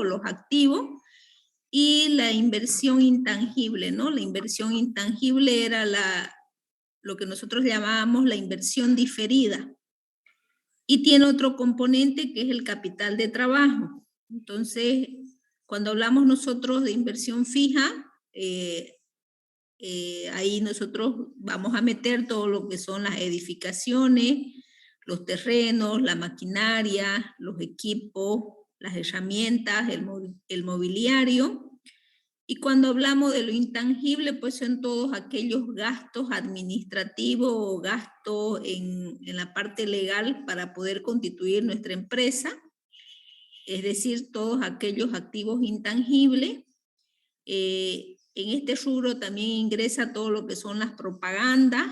o los activos, y la inversión intangible, ¿no? La inversión intangible era lo que nosotros llamábamos la inversión diferida. Y tiene otro componente que es el capital de trabajo. Entonces, cuando hablamos nosotros de inversión fija, ahí nosotros vamos a meter todo lo que son las edificaciones, los terrenos, la maquinaria, los equipos, las herramientas, el mobiliario. Y cuando hablamos de lo intangible, pues son todos aquellos gastos administrativos o gastos en la parte legal para poder constituir nuestra empresa, es decir, todos aquellos activos intangibles. En este rubro también ingresa todo lo que son las propagandas,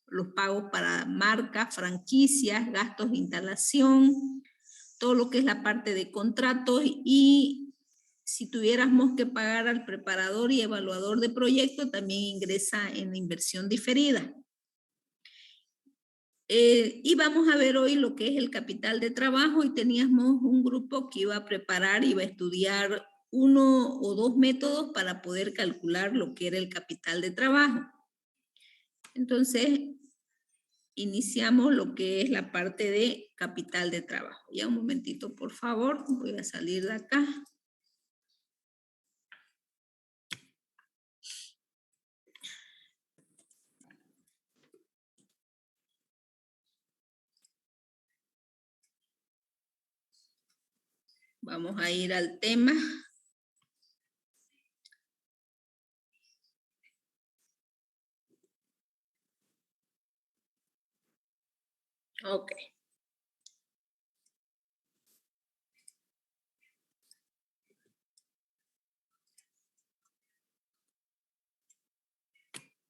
los pagos para marcas, franquicias, gastos de instalación, todo lo que es la parte de contratos, y si tuviéramos que pagar al preparador y evaluador de proyecto, también ingresa en la inversión diferida. Y vamos a ver hoy lo que es el capital de trabajo, y teníamos un grupo que iba a preparar, iba a estudiar 1 o 2 métodos para poder calcular lo que era el capital de trabajo. Entonces, iniciamos lo que es la parte de capital de trabajo. Ya un momentito, por favor, voy a salir de acá. Vamos a ir al tema. Ok.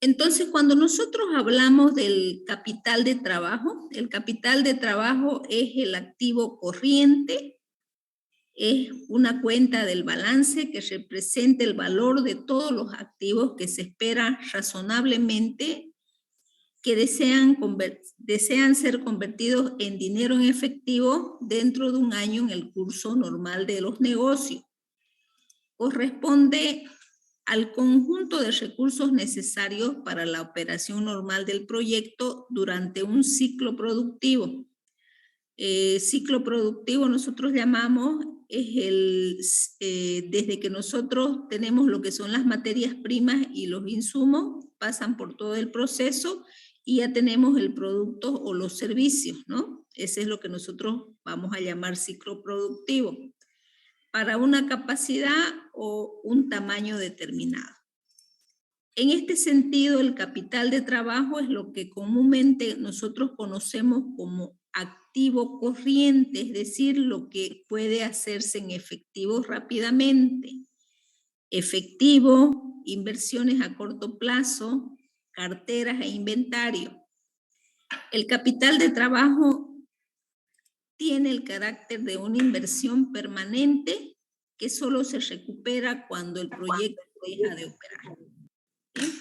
Entonces, cuando nosotros hablamos del capital de trabajo, el capital de trabajo es el activo corriente, es una cuenta del balance que representa el valor de todos los activos que se espera razonablemente que desean ser convertidos en dinero en efectivo dentro de un año en el curso normal de los negocios. Corresponde al conjunto de recursos necesarios para la operación normal del proyecto durante un ciclo productivo. Ciclo productivo nosotros llamamos, desde que nosotros tenemos lo que son las materias primas y los insumos, pasan por todo el proceso y ya tenemos el producto o los servicios, ¿no? Ese es lo que nosotros vamos a llamar ciclo productivo, para una capacidad o un tamaño determinado. En este sentido, el capital de trabajo es lo que comúnmente nosotros conocemos como activo corriente, es decir, lo que puede hacerse en efectivo rápidamente. Efectivo, inversiones a corto plazo, carteras e inventario. El capital de trabajo tiene el carácter de una inversión permanente que solo se recupera cuando el proyecto deja de operar. ¿Sí?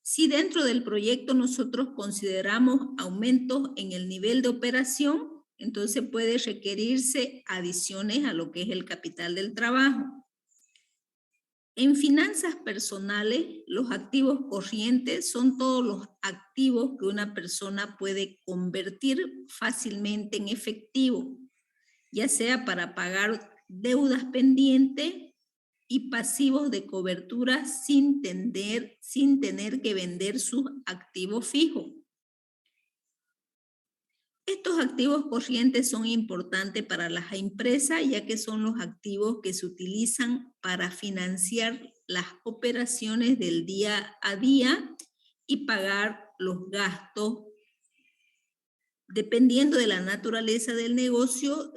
Si dentro del proyecto nosotros consideramos aumentos en el nivel de operación, entonces puede requerirse adiciones a lo que es el capital del trabajo. En finanzas personales, los activos corrientes son todos los activos que una persona puede convertir fácilmente en efectivo, ya sea para pagar deudas pendientes y pasivos de cobertura sin tener que vender sus activos fijos. Estos activos corrientes son importantes para las empresas, ya que son los activos que se utilizan para financiar las operaciones del día a día y pagar los gastos. Dependiendo de la naturaleza del negocio,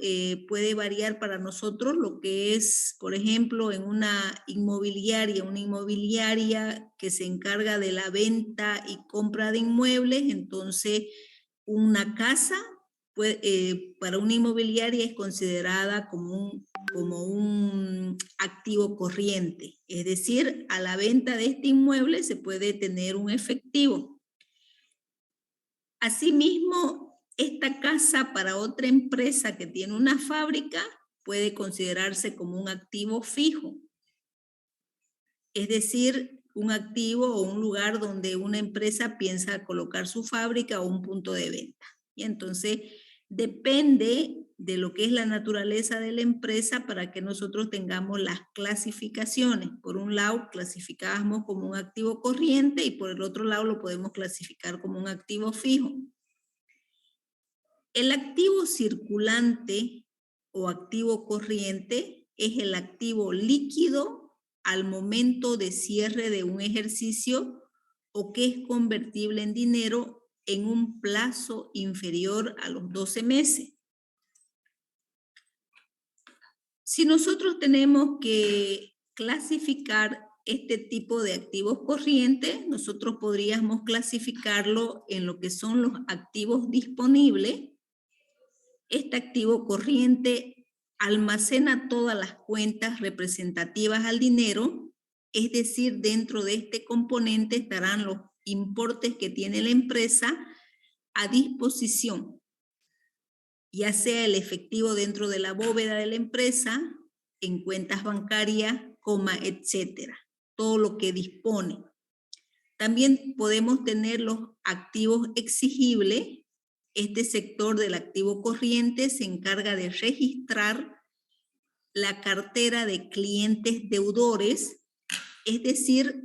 puede variar para nosotros lo que es, por ejemplo, en una inmobiliaria que se encarga de la venta y compra de inmuebles. Entonces, una casa para una inmobiliaria es considerada como un activo corriente. Es decir, a la venta de este inmueble se puede tener un efectivo. Asimismo, esta casa para otra empresa que tiene una fábrica puede considerarse como un activo fijo. Es decir, un activo o un lugar donde una empresa piensa colocar su fábrica o un punto de venta. Y entonces depende de lo que es la naturaleza de la empresa para que nosotros tengamos las clasificaciones. Por un lado, clasificábamos como un activo corriente y por el otro lado lo podemos clasificar como un activo fijo. El activo circulante o activo corriente es el activo líquido al momento de cierre de un ejercicio o que es convertible en dinero en un plazo inferior a los 12 meses. Si nosotros tenemos que clasificar este tipo de activos corrientes, nosotros podríamos clasificarlo en lo que son los activos disponibles. Este activo corriente almacena todas las cuentas representativas al dinero, es decir, dentro de este componente estarán los importes que tiene la empresa a disposición, ya sea el efectivo dentro de la bóveda de la empresa, en cuentas bancarias, etcétera, todo lo que dispone. También podemos tener los activos exigibles. Este sector del activo corriente se encarga de registrar la cartera de clientes deudores, es decir,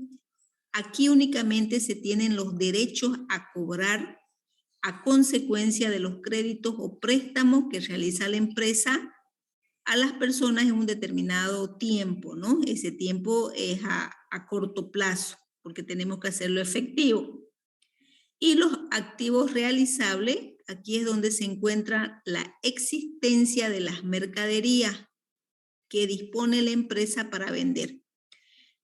aquí únicamente se tienen los derechos a cobrar a consecuencia de los créditos o préstamos que realiza la empresa a las personas en un determinado tiempo, ¿no? Ese tiempo es a corto plazo, porque tenemos que hacerlo efectivo. Y los activos realizables, aquí es donde se encuentra la existencia de las mercaderías que dispone la empresa para vender.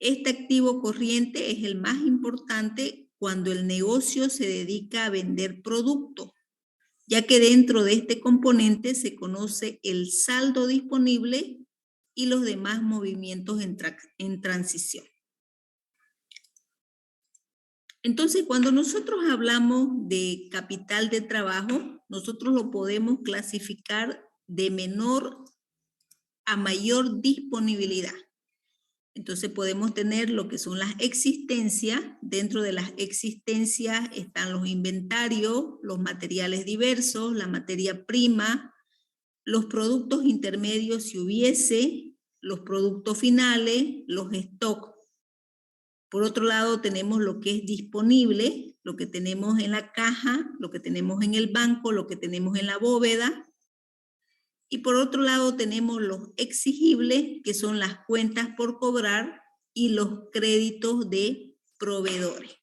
Este activo corriente es el más importante cuando el negocio se dedica a vender productos, ya que dentro de este componente se conoce el saldo disponible y los demás movimientos en transición. Entonces, cuando nosotros hablamos de capital de trabajo, nosotros lo podemos clasificar de menor a mayor disponibilidad. Entonces podemos tener lo que son las existencias. Dentro de las existencias están los inventarios, los materiales diversos, la materia prima, los productos intermedios si hubiese, los productos finales, los stocks. Por otro lado tenemos lo que es disponible, lo que tenemos en la caja, lo que tenemos en el banco, lo que tenemos en la bóveda. Y por otro lado tenemos los exigibles, que son las cuentas por cobrar y los créditos de proveedores.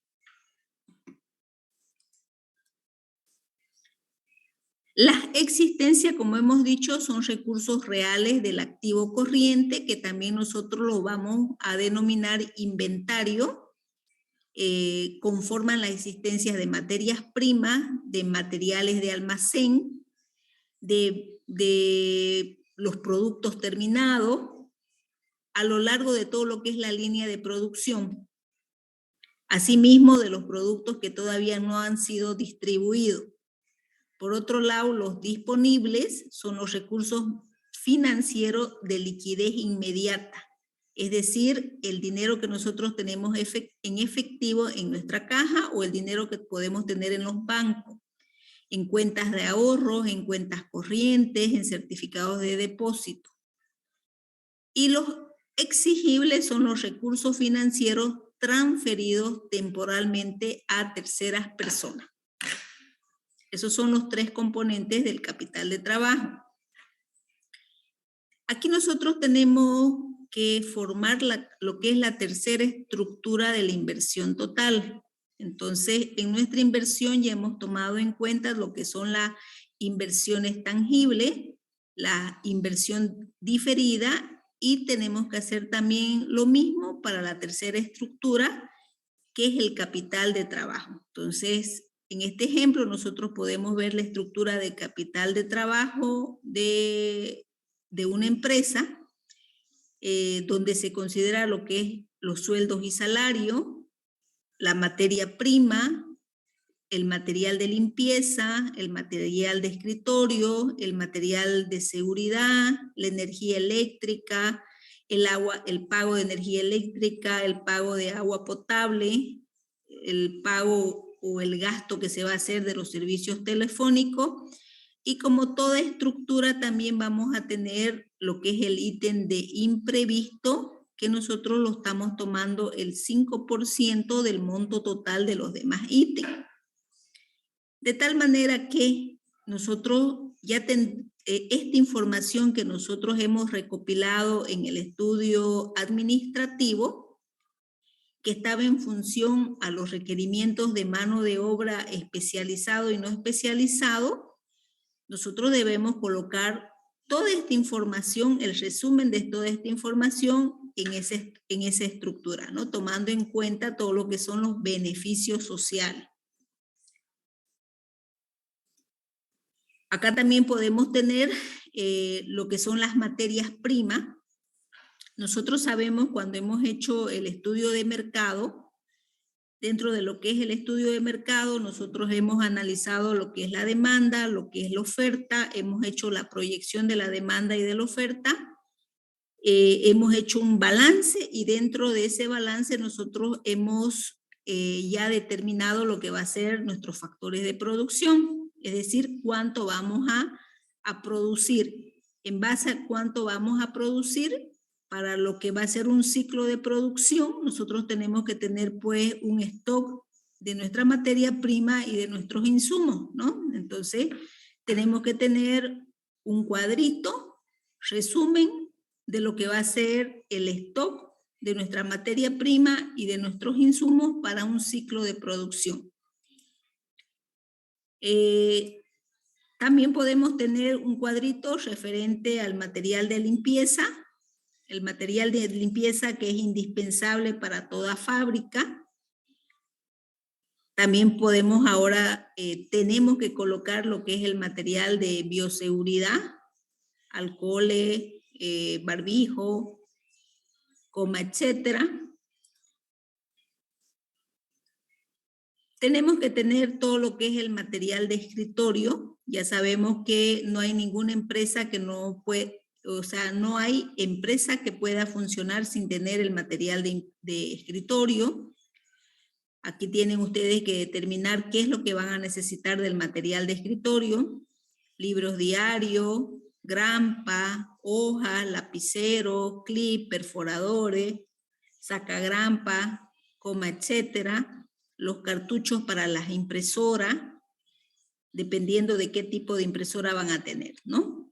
Las existencias, como hemos dicho, son recursos reales del activo corriente, que también nosotros lo vamos a denominar inventario. Conforman las existencias de materias primas, de materiales de almacén, de los productos terminados, a lo largo de todo lo que es la línea de producción. Asimismo, de los productos que todavía no han sido distribuidos. Por otro lado, los disponibles son los recursos financieros de liquidez inmediata, es decir, el dinero que nosotros tenemos en efectivo en nuestra caja o el dinero que podemos tener en los bancos, en cuentas de ahorros, en cuentas corrientes, en certificados de depósito. Y los exigibles son los recursos financieros transferidos temporalmente a terceras personas. Esos son los tres componentes del capital de trabajo. Aquí nosotros tenemos que formar lo que es la tercera estructura de la inversión total. Entonces, en nuestra inversión ya hemos tomado en cuenta lo que son las inversiones tangibles, la inversión diferida, y tenemos que hacer también lo mismo para la tercera estructura, que es el capital de trabajo. Entonces, en este ejemplo nosotros podemos ver la estructura de capital de trabajo de una empresa, donde se considera lo que es los sueldos y salarios, la materia prima, el material de limpieza, el material de escritorio, el material de seguridad, la energía eléctrica, el agua, el pago de energía eléctrica, el pago de agua potable, el pago o el gasto que se va a hacer de los servicios telefónicos. Y como toda estructura también vamos a tener lo que es el ítem de imprevisto, que nosotros lo estamos tomando el 5% del monto total de los demás ítems. De tal manera que nosotros ya esta información que nosotros hemos recopilado en el estudio administrativo, que estaba en función a los requerimientos de mano de obra especializado y no especializado, nosotros debemos colocar toda esta información, el resumen de toda esta información en esa estructura, ¿no? Tomando en cuenta todo lo que son los beneficios sociales. Acá también podemos tener lo que son las materias primas. Nosotros sabemos cuando hemos hecho el estudio de mercado, dentro de lo que es el estudio de mercado, nosotros hemos analizado lo que es la demanda, lo que es la oferta, hemos hecho la proyección de la demanda y de la oferta, hemos hecho un balance y dentro de ese balance nosotros hemos ya determinado lo que va a ser nuestros factores de producción, es decir, cuánto vamos a producir, en base a cuánto vamos a producir. Para lo que va a ser un ciclo de producción, nosotros tenemos que tener pues un stock de nuestra materia prima y de nuestros insumos, ¿no? Entonces, tenemos que tener un cuadrito, resumen de lo que va a ser el stock de nuestra materia prima y de nuestros insumos para un ciclo de producción. También podemos tener un cuadrito referente al material de limpieza, el material de limpieza que es indispensable para toda fábrica. También podemos ahora, tenemos que colocar lo que es el material de bioseguridad, alcoholes, barbijo, coma, etcétera. Tenemos que tener todo lo que es el material de escritorio. Ya sabemos que no hay ninguna empresa que no puede, o sea, no hay empresa que pueda funcionar sin tener el material de escritorio. Aquí tienen ustedes que determinar qué es lo que van a necesitar del material de escritorio. Libros diarios, grampa, hojas, lapicero, clip, perforadores, sacagrampa, coma, etcétera. Los cartuchos para las impresoras, dependiendo de qué tipo de impresora van a tener, ¿no?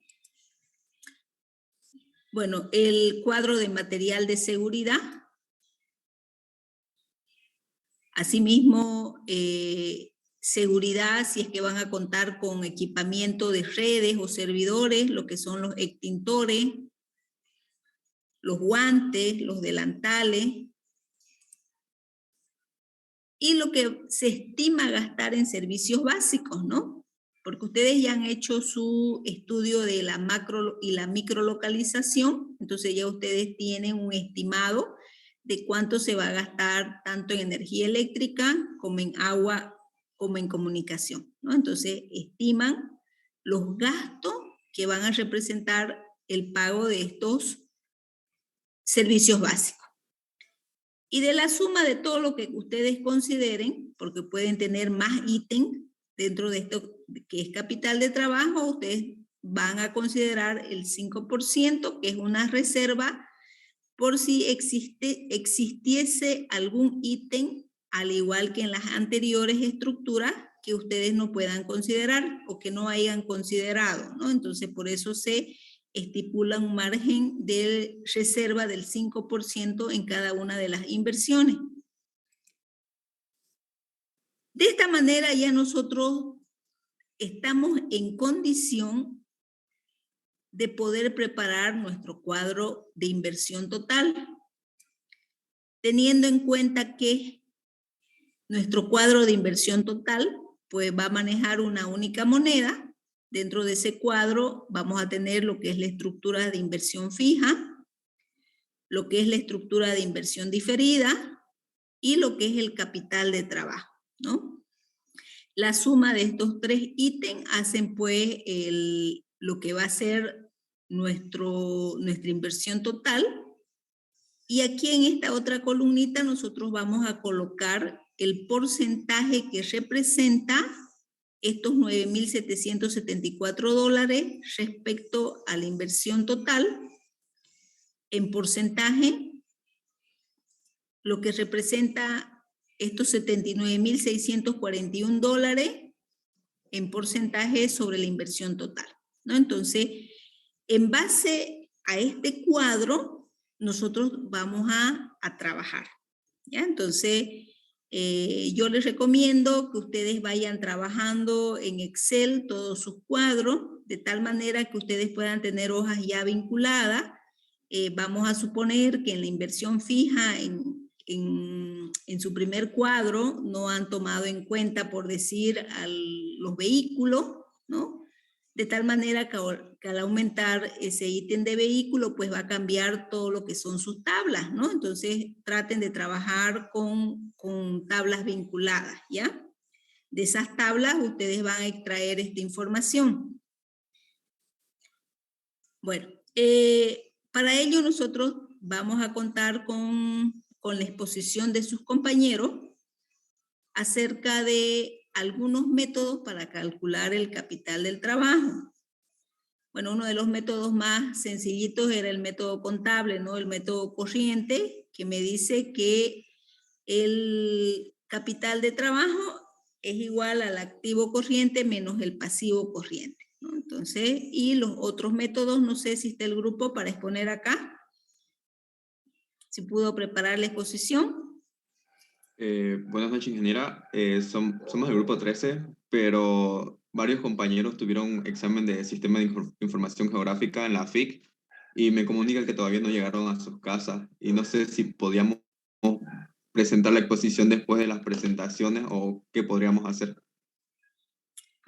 Bueno, el cuadro de material de seguridad. Asimismo, seguridad, si es que van a contar con equipamiento de redes o servidores, lo que son los extintores, los guantes, los delantales, y lo que se estima gastar en servicios básicos, ¿no? Porque ustedes ya han hecho su estudio de la macro y la microlocalización, entonces ya ustedes tienen un estimado de cuánto se va a gastar tanto en energía eléctrica como en agua, como en comunicación, ¿no? Entonces estiman los gastos que van a representar el pago de estos servicios básicos. Y de la suma de todo lo que ustedes consideren, porque pueden tener más ítems dentro de esto que es capital de trabajo, ustedes van a considerar el 5%, que es una reserva, por si existiese algún ítem, al igual que en las anteriores estructuras, que ustedes no puedan considerar o que no hayan considerado, ¿no? Entonces, por eso se estipula un margen de reserva del 5% en cada una de las inversiones. De esta manera ya nosotros estamos en condición de poder preparar nuestro cuadro de inversión total, teniendo en cuenta que nuestro cuadro de inversión total pues va a manejar una única moneda. Dentro de ese cuadro vamos a tener lo que es la estructura de inversión fija, lo que es la estructura de inversión diferida y lo que es el capital de trabajo, ¿no? La suma de estos 3 ítems hacen pues lo que va a ser nuestra inversión total. Y aquí en esta otra columnita nosotros vamos a colocar el porcentaje que representa estos $9,774 respecto a la inversión total. En porcentaje, lo que representa estos $79,641 en porcentaje sobre la inversión total, ¿no? Entonces, en base a este cuadro, nosotros vamos a trabajar, ¿ya? Entonces, yo les recomiendo que ustedes vayan trabajando en Excel todos sus cuadros, de tal manera que ustedes puedan tener hojas ya vinculadas. Vamos a suponer que en la inversión fija, en su primer cuadro, no han tomado en cuenta, por decir, los vehículos, ¿no? De tal manera que al aumentar ese ítem de vehículo, pues va a cambiar todo lo que son sus tablas, ¿no? Entonces, traten de trabajar con tablas vinculadas, ¿ya? De esas tablas, ustedes van a extraer esta información. Bueno, para ello nosotros vamos a contar con la exposición de sus compañeros acerca de algunos métodos para calcular el capital del trabajo. Bueno, uno de los métodos más sencillitos era el método contable, ¿no? El método corriente, que me dice que el capital de trabajo es igual al activo corriente menos el pasivo corriente, ¿no? Entonces, y los otros métodos, no sé si está el grupo para exponer acá, si pudo preparar la exposición. Buenas noches, ingeniera. Somos del grupo 13, pero varios compañeros tuvieron examen de Sistema de Información Geográfica en la FIC y me comunican que todavía no llegaron a sus casas y no sé si podíamos presentar la exposición después de las presentaciones o qué podríamos hacer.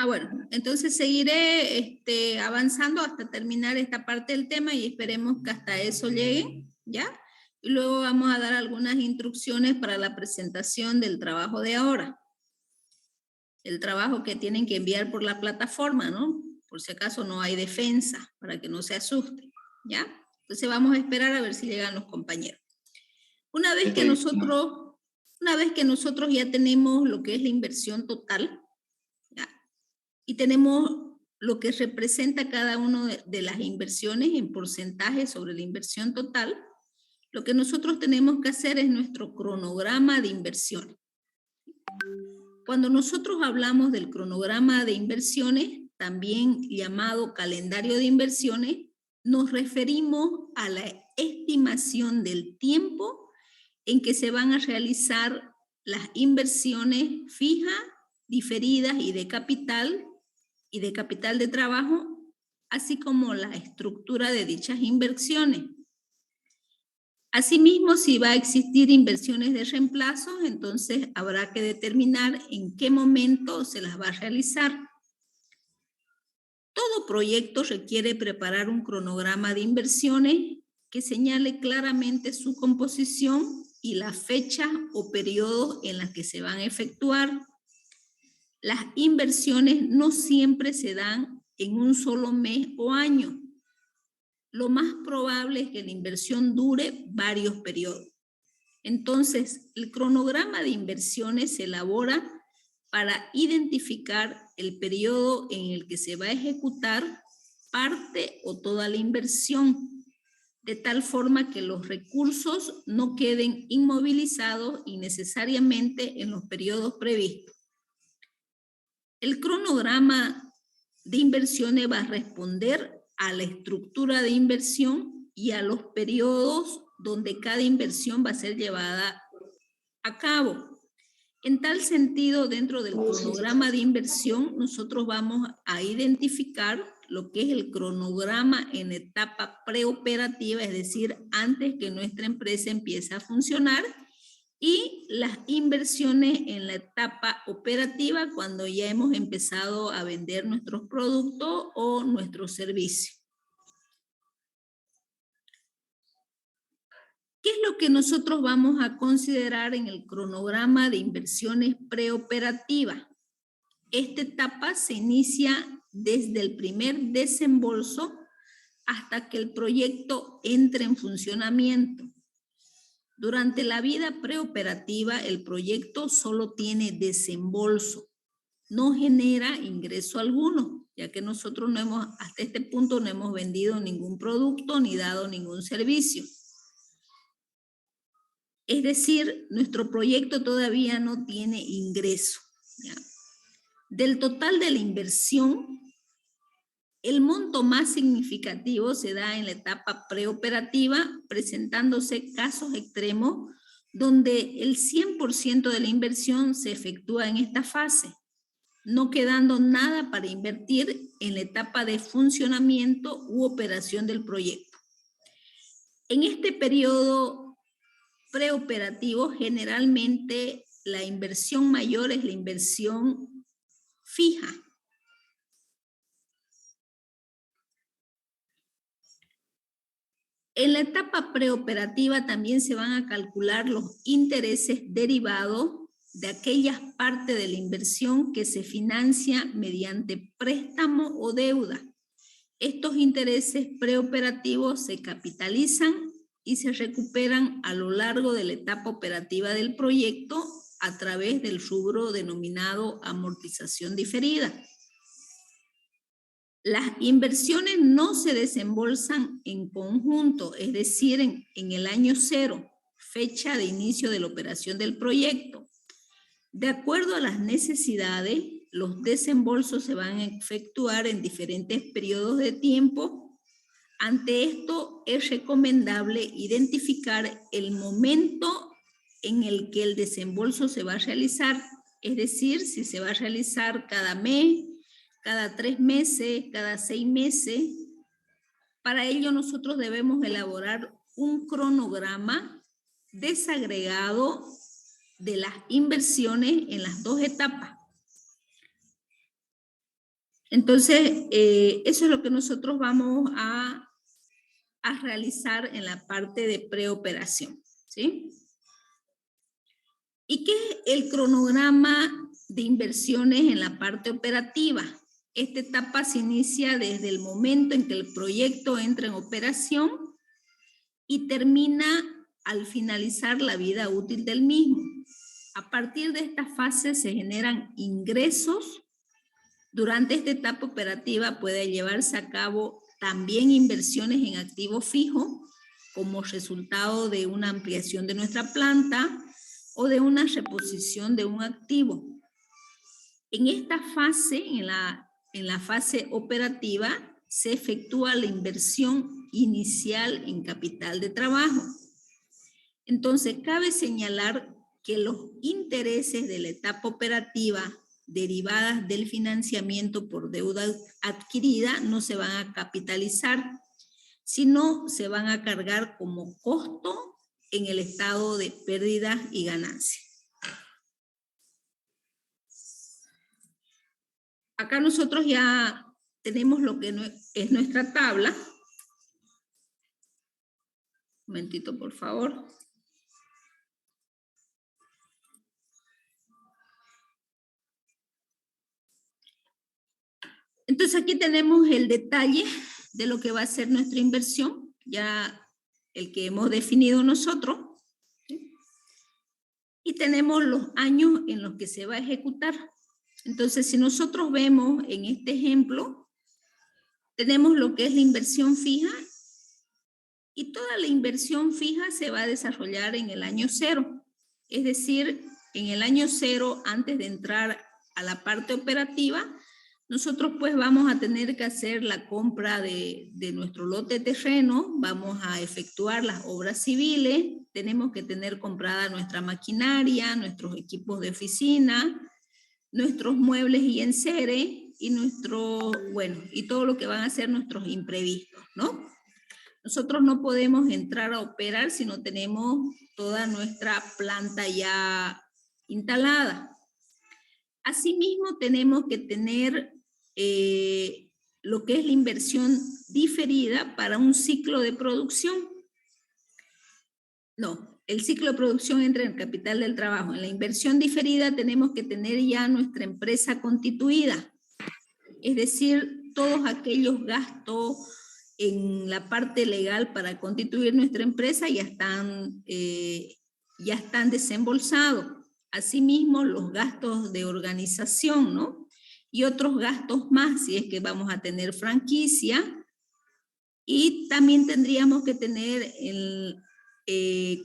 Bueno, entonces seguiré avanzando hasta terminar esta parte del tema y esperemos que hasta eso llegue, ¿ya? Y luego vamos a dar algunas instrucciones para la presentación del trabajo de ahora. El trabajo que tienen que enviar por la plataforma, ¿no? Por si acaso no hay defensa, para que no se asusten, ¿ya? Entonces vamos a esperar a ver si llegan los compañeros. Una vez que nosotros ya tenemos lo que es la inversión total, ¿ya? Y tenemos lo que representa cada una de las inversiones en porcentaje sobre la inversión total, lo que nosotros tenemos que hacer es nuestro cronograma de inversiones. Cuando nosotros hablamos del cronograma de inversiones, también llamado calendario de inversiones, nos referimos a la estimación del tiempo en que se van a realizar las inversiones fijas, diferidas y de capital de trabajo, así como la estructura de dichas inversiones. Asimismo, si va a existir inversiones de reemplazo, entonces habrá que determinar en qué momento se las va a realizar. Todo proyecto requiere preparar un cronograma de inversiones que señale claramente su composición y la fecha o periodo en las que se van a efectuar. Las inversiones no siempre se dan en un solo mes o año. Lo más probable es que la inversión dure varios periodos. Entonces, el cronograma de inversiones se elabora para identificar el periodo en el que se va a ejecutar parte o toda la inversión, de tal forma que los recursos no queden inmovilizados innecesariamente en los periodos previstos. El cronograma de inversiones va a responder a la estructura de inversión y a los periodos donde cada inversión va a ser llevada a cabo. En tal sentido, dentro del cronograma de inversión, nosotros vamos a identificar lo que es el cronograma en etapa preoperativa, es decir, antes que nuestra empresa empiece a funcionar, y las inversiones en la etapa operativa cuando ya hemos empezado a vender nuestros productos o nuestros servicios. ¿Qué es lo que nosotros vamos a considerar en el cronograma de inversiones preoperativas? esta etapa se inicia desde el primer desembolso hasta que el proyecto entre en funcionamiento. Durante la vida preoperativa, el proyecto solo tiene desembolso, no genera ingreso alguno, ya que nosotros no hemos, hasta este punto no hemos vendido ningún producto ni dado ningún servicio. Es decir, nuestro proyecto todavía no tiene ingreso, ¿ya? Del total de la inversión, el monto más significativo se da en la etapa preoperativa, presentándose casos extremos donde el 100% de la inversión se efectúa en esta fase, no quedando nada para invertir en la etapa de funcionamiento u operación del proyecto. En este periodo preoperativo, generalmente la inversión mayor es la inversión fija. En la etapa preoperativa también se van a calcular los intereses derivados de aquellas partes de la inversión que se financia mediante préstamo o deuda. Estos intereses preoperativos se capitalizan y se recuperan a lo largo de la etapa operativa del proyecto a través del rubro denominado amortización diferida. Las inversiones no se desembolsan en conjunto, es decir, en el año cero, fecha de inicio de la operación del proyecto. De acuerdo a las necesidades, los desembolsos se van a efectuar en diferentes periodos de tiempo. Ante esto, es recomendable identificar el momento en el que el desembolso se va a realizar, es decir, si se va a realizar cada mes, cada 3 meses, cada 6 meses. Para ello nosotros debemos elaborar un cronograma desagregado de las inversiones en las dos etapas. Entonces, eso es lo que nosotros vamos a realizar en la parte de preoperación, ¿sí? ¿Y qué es el cronograma de inversiones en la parte operativa? Esta etapa se inicia desde el momento en que el proyecto entra en operación y termina al finalizar la vida útil del mismo. A partir de esta fase se generan ingresos. Durante esta etapa operativa puede llevarse a cabo también inversiones en activos fijos como resultado de una ampliación de nuestra planta o de una reposición de un activo. En esta fase, en la fase operativa, se efectúa la inversión inicial en capital de trabajo. Entonces, cabe señalar que los intereses de la etapa operativa derivadas del financiamiento por deuda adquirida no se van a capitalizar, sino se van a cargar como costo en el estado de pérdidas y ganancias. Acá nosotros ya tenemos lo que es nuestra tabla. Un momentito, por favor. Entonces aquí tenemos el detalle de lo que va a ser nuestra inversión, ya el que hemos definido nosotros, ¿sí? Y tenemos los años en los que se va a ejecutar. Entonces, si nosotros vemos en este ejemplo, tenemos lo que es la inversión fija y toda la inversión fija se va a desarrollar en el año cero. Es decir, en el año cero, antes de entrar a la parte operativa, nosotros pues vamos a tener que hacer la compra de nuestro lote de terreno, vamos a efectuar las obras civiles, tenemos que tener comprada nuestra maquinaria, nuestros equipos de oficina, nuestros muebles y enseres y y todo lo que van a ser nuestros imprevistos, ¿no? Nosotros no podemos entrar a operar si no tenemos toda nuestra planta ya instalada. Asimismo, tenemos que tener lo que es la inversión diferida para un ciclo de producción. No, el ciclo de producción entra en el capital del trabajo. En la inversión diferida tenemos que tener ya nuestra empresa constituida. Es decir, todos aquellos gastos en la parte legal para constituir nuestra empresa ya están desembolsados. Asimismo, los gastos de organización, ¿no? Y otros gastos más, si es que vamos a tener franquicia. Y también tendríamos que tener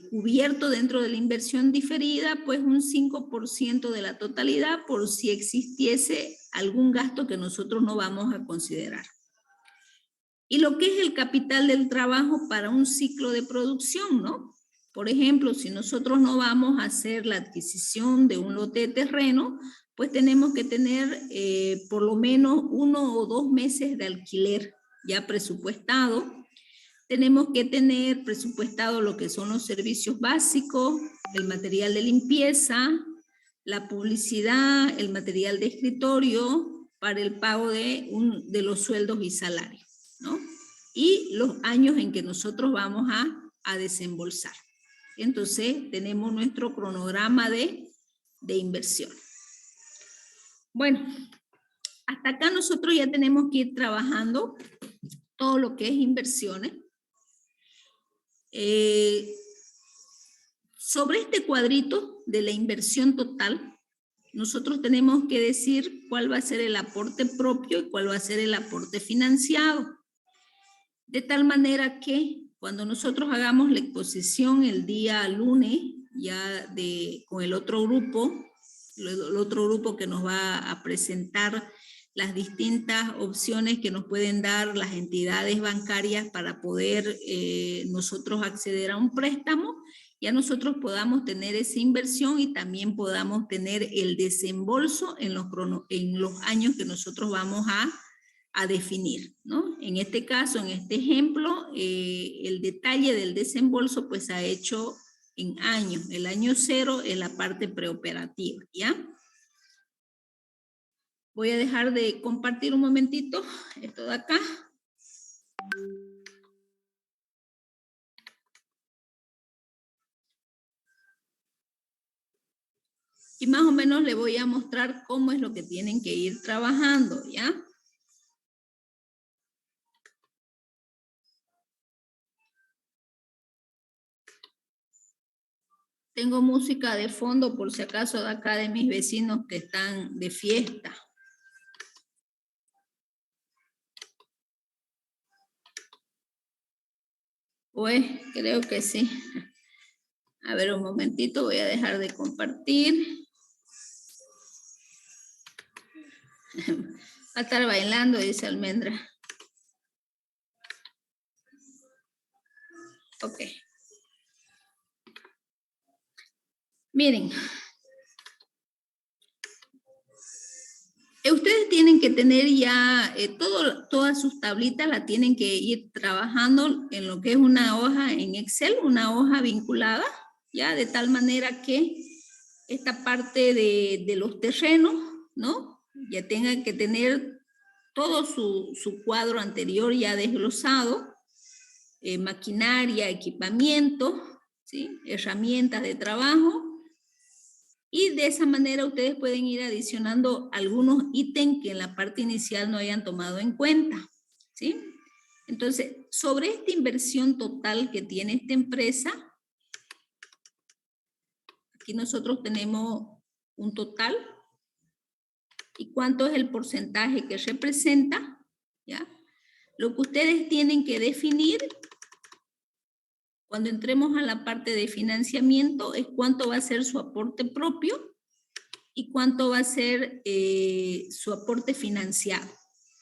cubierto dentro de la inversión diferida, pues un 5% de la totalidad por si existiese algún gasto que nosotros no vamos a considerar. Y lo que es el capital del trabajo para un ciclo de producción, ¿no? Por ejemplo, si nosotros no vamos a hacer la adquisición de un lote de terreno, pues tenemos que tener por lo menos 1 o 2 meses de alquiler ya presupuestado. Tenemos que tener presupuestado lo que son los servicios básicos, el material de limpieza, la publicidad, el material de escritorio para el pago de los sueldos y salarios, ¿no? Y los años en que nosotros vamos a desembolsar. Entonces, tenemos nuestro cronograma de inversión. Bueno, hasta acá nosotros ya tenemos que ir trabajando todo lo que es inversiones. Sobre este cuadrito de la inversión total, nosotros tenemos que decir cuál va a ser el aporte propio y cuál va a ser el aporte financiado. De tal manera que cuando nosotros hagamos la exposición el día lunes, ya con el otro grupo que nos va a presentar las distintas opciones que nos pueden dar las entidades bancarias para poder nosotros acceder a un préstamo, ya nosotros podamos tener esa inversión y también podamos tener el desembolso en los años que nosotros vamos a definir, ¿no? En este caso, en este ejemplo, el detalle del desembolso pues se ha hecho en años. El año 0 es la parte preoperativa, ¿ya? Voy a dejar de compartir un momentito esto de acá. Y más o menos le voy a mostrar cómo es lo que tienen que ir trabajando, ¿ya? Tengo música de fondo por si acaso de acá de mis vecinos que están de fiesta. Pues creo que sí. A ver, un momentito, voy a dejar de compartir. Va a estar bailando, dice Almendra. Ok. Miren. Ustedes tienen que tener ya todas sus tablitas, la tienen que ir trabajando en lo que es una hoja en Excel, una hoja vinculada, ya de tal manera que esta parte de los terrenos, ¿no? Ya tengan que tener todo su cuadro anterior ya desglosado, maquinaria, equipamiento, ¿sí? Herramientas de trabajo. Y de esa manera ustedes pueden ir adicionando algunos ítems que en la parte inicial no hayan tomado en cuenta, ¿sí? Entonces, sobre esta inversión total que tiene esta empresa, aquí nosotros tenemos un total y cuánto es el porcentaje que representa, ¿ya? Lo que ustedes tienen que definir cuando entremos a la parte de financiamiento es cuánto va a ser su aporte propio y cuánto va a ser su aporte financiado,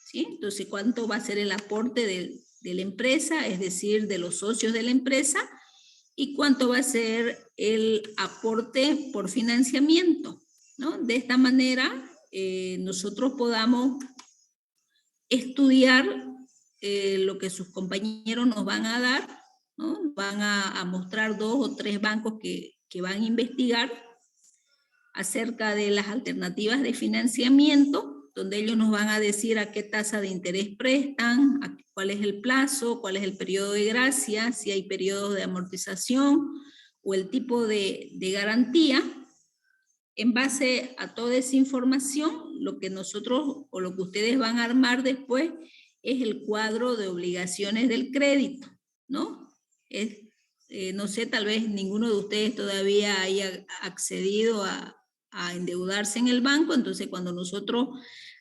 ¿sí? Entonces, cuánto va a ser el aporte de la empresa, es decir, de los socios de la empresa, y cuánto va a ser el aporte por financiamiento, ¿no? De esta manera, nosotros podamos estudiar lo que sus compañeros nos van a dar, ¿no? Van a mostrar 2 o 3 bancos que van a investigar acerca de las alternativas de financiamiento, donde ellos nos van a decir a qué tasa de interés prestan, cuál es el plazo, cuál es el periodo de gracia, si hay periodos de amortización o el tipo de garantía. En base a toda esa información, lo que nosotros o lo que ustedes van a armar después es el cuadro de obligaciones del crédito, ¿no? No sé, tal vez ninguno de ustedes todavía haya accedido a endeudarse en el banco, entonces cuando nosotros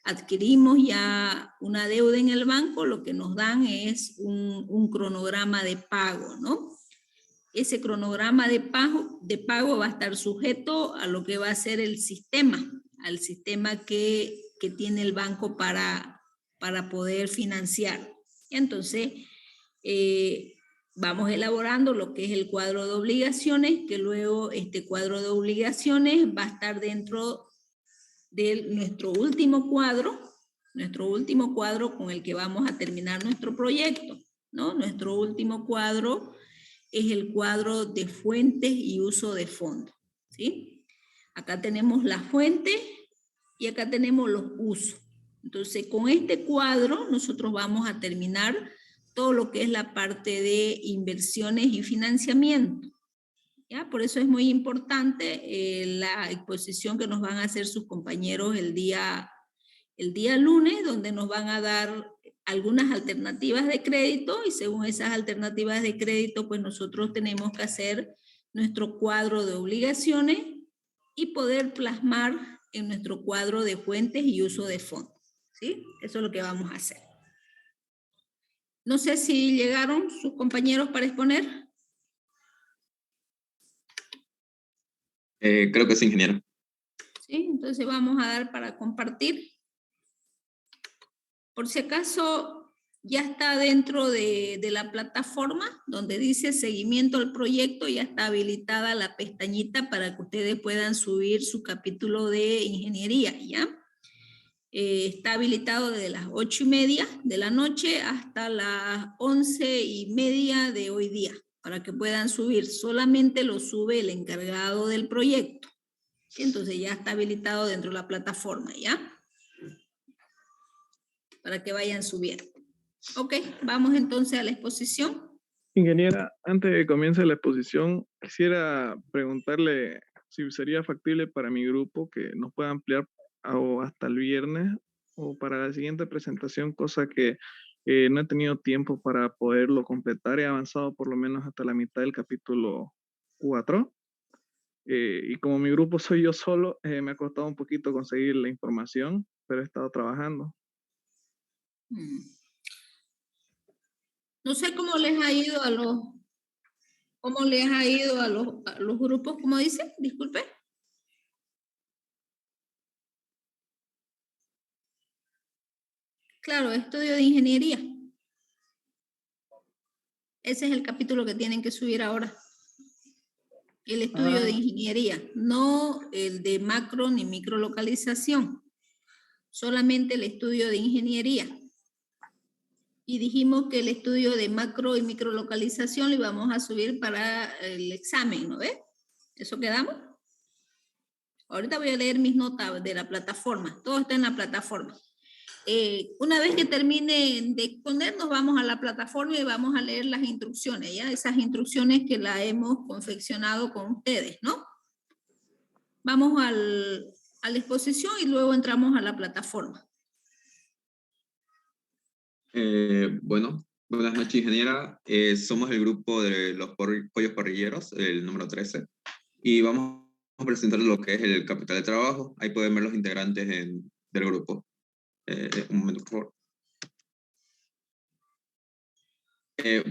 adquirimos ya una deuda en el banco, lo que nos dan es un cronograma de pago, ¿no? Ese cronograma de pago va a estar sujeto a lo que va a ser el sistema, al sistema que tiene el banco para poder financiar. Entonces, vamos elaborando lo que es el cuadro de obligaciones, que luego este cuadro de obligaciones va a estar dentro de nuestro último cuadro con el que vamos a terminar nuestro proyecto, ¿no? Nuestro último cuadro es el cuadro de fuentes y uso de fondos, ¿sí? Acá tenemos las fuentes y acá tenemos los usos. Entonces, con este cuadro nosotros vamos a terminar todo lo que es la parte de inversiones y financiamiento, ¿ya? Por eso es muy importante la exposición que nos van a hacer sus compañeros el día lunes, donde nos van a dar algunas alternativas de crédito y según esas alternativas de crédito, pues nosotros tenemos que hacer nuestro cuadro de obligaciones y poder plasmar en nuestro cuadro de fuentes y uso de fondos, ¿sí? Eso es lo que vamos a hacer. No sé si llegaron sus compañeros para exponer. Creo que sí, ingeniero. Sí, entonces vamos a dar para compartir. Por si acaso ya está dentro de la plataforma donde dice seguimiento al proyecto, ya está habilitada la pestañita para que ustedes puedan subir su capítulo de ingeniería, ¿ya? Está habilitado desde las 8:30 de la noche hasta las 11:30 de hoy día, para que puedan subir. Solamente lo sube el encargado del proyecto. Entonces ya está habilitado dentro de la plataforma, ¿ya? Para que vayan subiendo. Ok, vamos entonces a la exposición. Ingeniera, antes de que comience la exposición, quisiera preguntarle si sería factible para mi grupo que nos pueda ampliar o hasta el viernes o para la siguiente presentación, cosa que no he tenido tiempo para poderlo completar. He avanzado por lo menos hasta la mitad del capítulo 4. Y como mi grupo soy yo solo, me ha costado un poquito conseguir la información, pero he estado trabajando. No sé cómo les ha ido a los grupos, ¿cómo dice? Disculpe. Claro, estudio de ingeniería. Ese es el capítulo que tienen que subir ahora. El estudio de ingeniería, no el de macro ni microlocalización, solamente el estudio de ingeniería. Y dijimos que el estudio de macro y microlocalización lo íbamos a subir para el examen, ¿no ves? ¿Eso quedamos? Ahorita voy a leer mis notas de la plataforma, todo está en la plataforma. Una vez que termine de exponer, nos vamos a la plataforma y vamos a leer las instrucciones, ¿ya? Esas instrucciones que las hemos confeccionado con ustedes, ¿no? Vamos a la exposición y luego entramos a la plataforma. Bueno, buenas noches, ingeniera. Somos el grupo de los pollos parrilleros, el número 13, y vamos a presentar lo que es el capital de trabajo. Ahí pueden ver los integrantes del grupo. Un momento, por favor.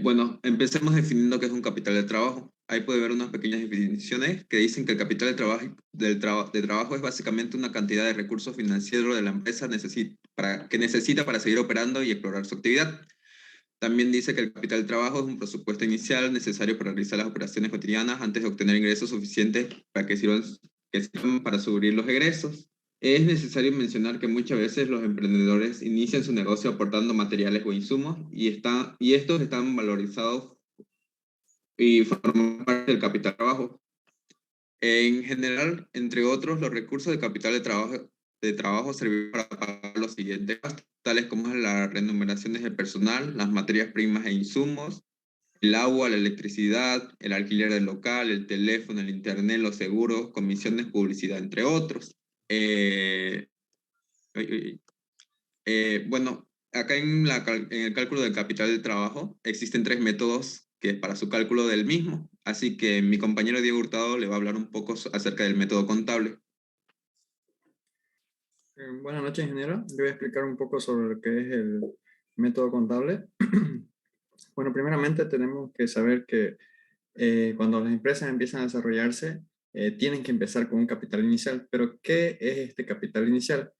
Bueno, empecemos definiendo qué es un capital de trabajo. Ahí puede ver unas pequeñas definiciones que dicen que el capital de trabajo es básicamente una cantidad de recursos financieros de la empresa que necesita para seguir operando y explorar su actividad. También dice que el capital de trabajo es un presupuesto inicial necesario para realizar las operaciones cotidianas antes de obtener ingresos suficientes para que sirvan para cubrir los egresos. Es necesario mencionar que muchas veces los emprendedores inician su negocio aportando materiales o insumos y estos están valorizados y forman parte del capital de trabajo. En general, entre otros, los recursos de capital de trabajo sirven para pagar los siguientes gastos, tales como las remuneraciones del personal, las materias primas e insumos, el agua, la electricidad, el alquiler del local, el teléfono, el internet, los seguros, comisiones, publicidad, entre otros. Eh, ay, ay, ay. Bueno, acá en el cálculo del capital del trabajo existen 3 métodos que para su cálculo del mismo. Así que mi compañero Diego Hurtado le va a hablar un poco acerca del método contable. Buenas noches, ingeniero. Le voy a explicar un poco sobre lo que es el método contable. Bueno, primeramente tenemos que saber que cuando las empresas empiezan a desarrollarse, tienen que empezar con un capital inicial. Pero, ¿qué es este capital inicial?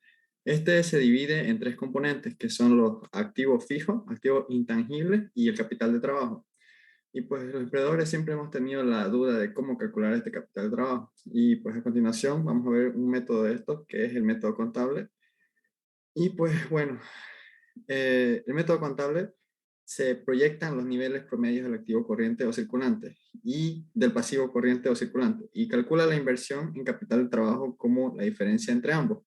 Este se divide en 3 componentes, que son los activos fijos, activos intangibles y el capital de trabajo. Y pues los emprendedores siempre hemos tenido la duda de cómo calcular este capital de trabajo. Y pues a continuación vamos a ver un método de estos, que es el método contable. Y pues bueno, el método contable se proyectan los niveles promedios del activo corriente o circulante y del pasivo corriente o circulante y calcula la inversión en capital de trabajo como la diferencia entre ambos.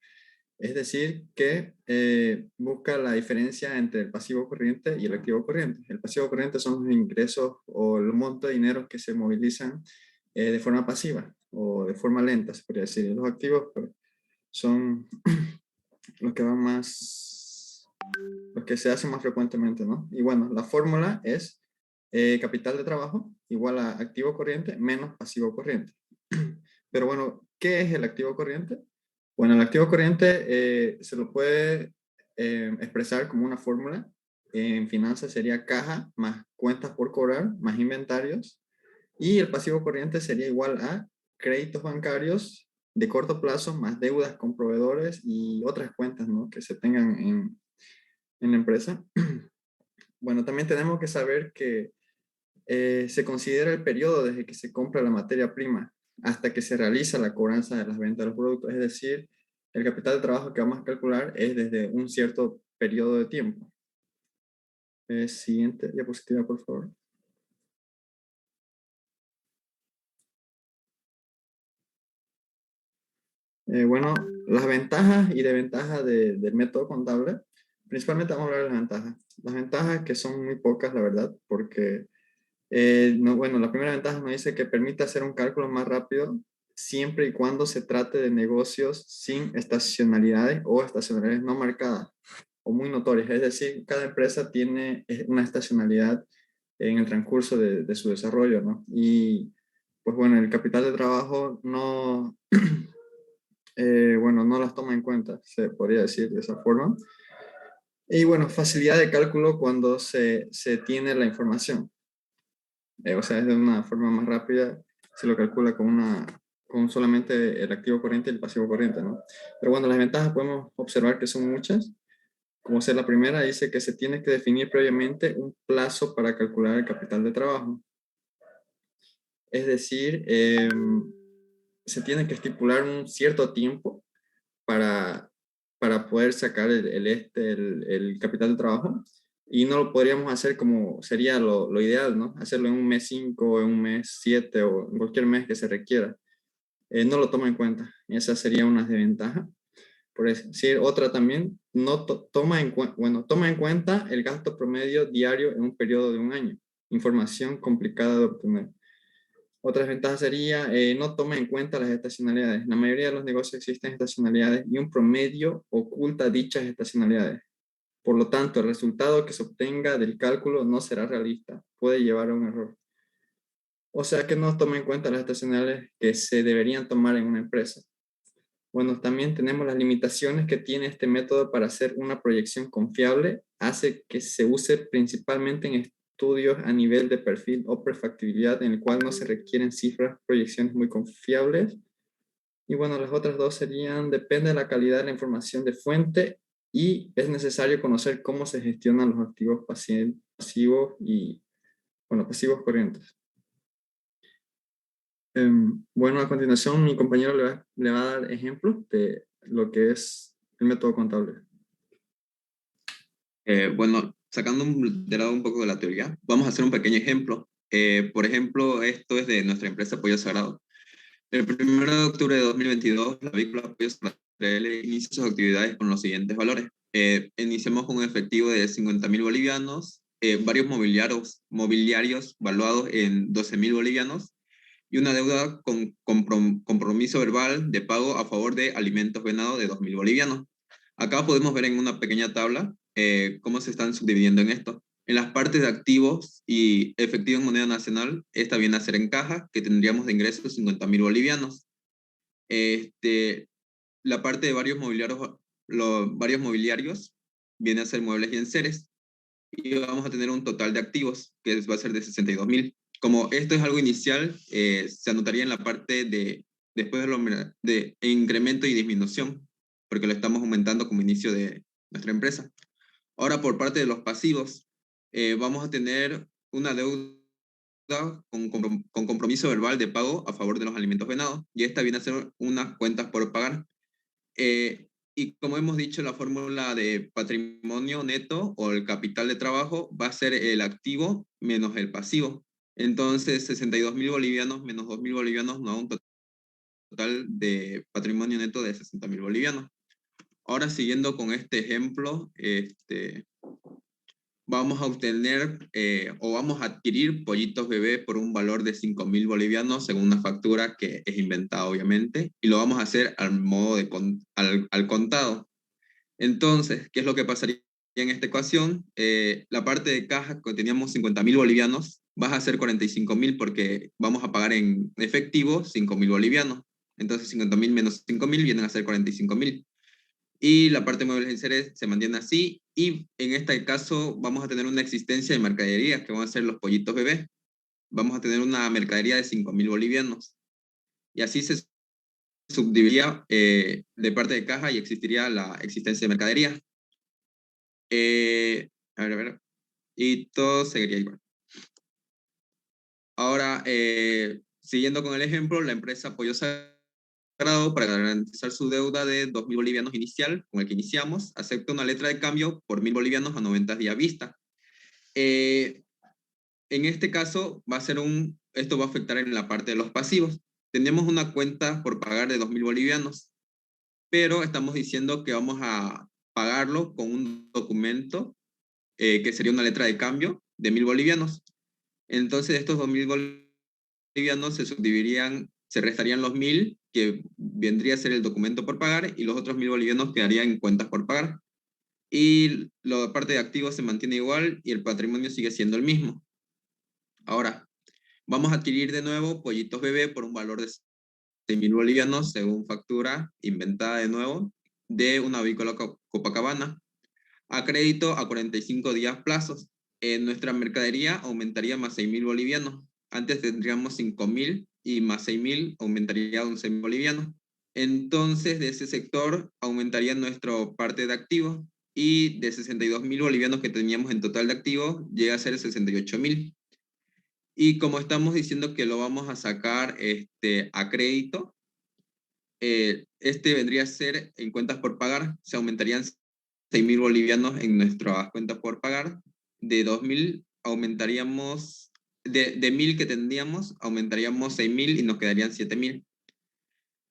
Es decir, que busca la diferencia entre el pasivo corriente y el activo corriente. El pasivo corriente son los ingresos o el monto de dinero que se movilizan de forma pasiva o de forma lenta, se podría decir. Los activos pues, son los que van más, los que se hacen más frecuentemente, ¿no? Y bueno, la fórmula es capital de trabajo igual a activo corriente menos pasivo corriente. Pero bueno, ¿qué es el activo corriente? Bueno, el activo corriente se lo puede expresar como una fórmula. En finanzas sería caja más cuentas por cobrar más inventarios. Y el pasivo corriente sería igual a créditos bancarios de corto plazo más deudas con proveedores y otras cuentas, ¿no?, que se tengan en la empresa. Bueno, también tenemos que saber que se considera el periodo desde que se compra la materia prima hasta que se realiza la cobranza de las ventas de los productos. Es decir, el capital de trabajo que vamos a calcular es desde un cierto periodo de tiempo. Siguiente diapositiva, por favor. Bueno, las ventajas y desventajas del método contable. Principalmente vamos a hablar de las ventajas. Las ventajas que son muy pocas, la verdad, porque no, bueno, la primera ventaja nos dice que permite hacer un cálculo más rápido siempre y cuando se trate de negocios sin estacionalidades o estacionalidades no marcadas o muy notorias. Es decir, cada empresa tiene una estacionalidad en el transcurso de su desarrollo, ¿no? Y pues bueno, el capital de trabajo no, bueno, no las toma en cuenta, se podría decir de esa forma. Y bueno, facilidad de cálculo cuando se tiene la información. O sea, es de una forma más rápida, se lo calcula con solamente el activo corriente y el pasivo corriente, ¿no? Pero bueno, las ventajas podemos observar que son muchas. Como ser la primera, dice que se tiene que definir previamente un plazo para calcular el capital de trabajo. Es decir, se tiene que estipular un cierto tiempo para poder sacar el capital de trabajo. Y no lo podríamos hacer como sería lo ideal, ¿no? Hacerlo en un mes 5, en un mes 7 o en cualquier mes que se requiera. No lo toma en cuenta. Esa sería una desventaja. Por decir, otra también, no toma en cuenta el gasto promedio diario en un periodo de un año. Información complicada de obtener. Otra ventaja sería no toma en cuenta las estacionalidades. La mayoría de los negocios existen estacionalidades y un promedio oculta dichas estacionalidades. Por lo tanto, el resultado que se obtenga del cálculo no será realista. Puede llevar a un error. O sea que no toma en cuenta las estacionalidades que se deberían tomar en una empresa. Bueno, también tenemos las limitaciones que tiene este método para hacer una proyección confiable. Hace que se use principalmente en estudios a nivel de perfil o prefactibilidad, en el cual no se requieren cifras, proyecciones muy confiables. Y bueno, las otras dos serían, depende de la calidad de la información de fuente y es necesario conocer cómo se gestionan los activos pasivos y, bueno, pasivos corrientes. Bueno, a continuación mi compañero le va a dar ejemplos de lo que es el método contable. Bueno, sacando de lado un poco de la teoría, vamos a hacer un pequeño ejemplo. Por ejemplo, esto es de nuestra empresa Pollo Sagrado. El 1 de octubre de 2022, la avícola Pollo Sagrado inicia sus actividades con los siguientes valores. Iniciamos con un efectivo de 50.000 bolivianos, varios mobiliarios valuados en 12.000 bolivianos y una deuda con compromiso verbal de pago a favor de alimentos venados de 2.000 bolivianos. Acá podemos ver en una pequeña tabla cómo se están subdividiendo en esto. En las partes de activos y efectivo en moneda nacional, esta viene a ser en caja, que tendríamos de ingresos 50.000 bolivianos. La parte de varios mobiliarios viene a ser muebles y enseres. Y vamos a tener un total de activos, que va a ser de 62.000. Como esto es algo inicial, se anotaría en la parte de después de incremento y disminución, porque lo estamos aumentando como inicio de nuestra empresa. Ahora, por parte de los pasivos, vamos a tener una deuda con compromiso verbal de pago a favor de los alimentos venados, y esta viene a ser unas cuentas por pagar. Y como hemos dicho, la fórmula de patrimonio neto o el capital de trabajo va a ser el activo menos el pasivo. Entonces, 62.000 bolivianos menos 2.000 bolivianos nos da un total de patrimonio neto de 60.000 bolivianos. Ahora, siguiendo con este ejemplo, vamos a obtener o vamos a adquirir pollitos bebé por un valor de 5.000 bolivianos según una factura que es inventada, obviamente, y lo vamos a hacer al modo de al contado. Entonces, ¿qué es lo que pasaría en esta ecuación? La parte de caja que teníamos 50.000 bolivianos, vas a hacer 45.000 porque vamos a pagar en efectivo 5.000 bolivianos. Entonces, 50.000 menos 5.000 vienen a ser 45.000. Y la parte de muebles y enseres se mantiene así. Y en este caso vamos a tener una existencia de mercaderías que van a ser los pollitos bebés. Vamos a tener una mercadería de 5.000 bolivianos. Y así se subdividiría de parte de caja y existiría la existencia de mercadería. A ver. Y todo seguiría igual. Ahora, siguiendo con el ejemplo, la empresa Pollo Sagrado, para garantizar su deuda de 2.000 bolivianos inicial, con el que iniciamos, acepta una letra de cambio por 1.000 bolivianos a 90 días vista. En este caso, esto va a afectar en la parte de los pasivos. Tenemos una cuenta por pagar de 2.000 bolivianos, pero estamos diciendo que vamos a pagarlo con un documento que sería una letra de cambio de 1.000 bolivianos. Entonces, estos 2.000 bolivianos se restarían los 1.000, que vendría a ser el documento por pagar, y los otros 1.000 bolivianos quedarían en cuentas por pagar. Y la parte de activos se mantiene igual y el patrimonio sigue siendo el mismo. Ahora, vamos a adquirir de nuevo pollitos bebé por un valor de 6.000 bolivianos, según factura inventada de nuevo, de una avícola Copacabana, a crédito a 45 días plazos. En nuestra mercadería aumentaría más 6.000 bolivianos. Antes tendríamos 5.000 y más 6.000 aumentaría 11.000 bolivianos. Entonces, de ese sector aumentaría nuestra parte de activos y de 62.000 bolivianos que teníamos en total de activos, llega a ser 68.000. Y como estamos diciendo que lo vamos a sacar a crédito, vendría a ser en cuentas por pagar, se aumentarían 6.000 bolivianos en nuestras cuentas por pagar. De 2.000 aumentaríamos, de 1.000 que tendríamos, aumentaríamos 6.000 y nos quedarían 7.000.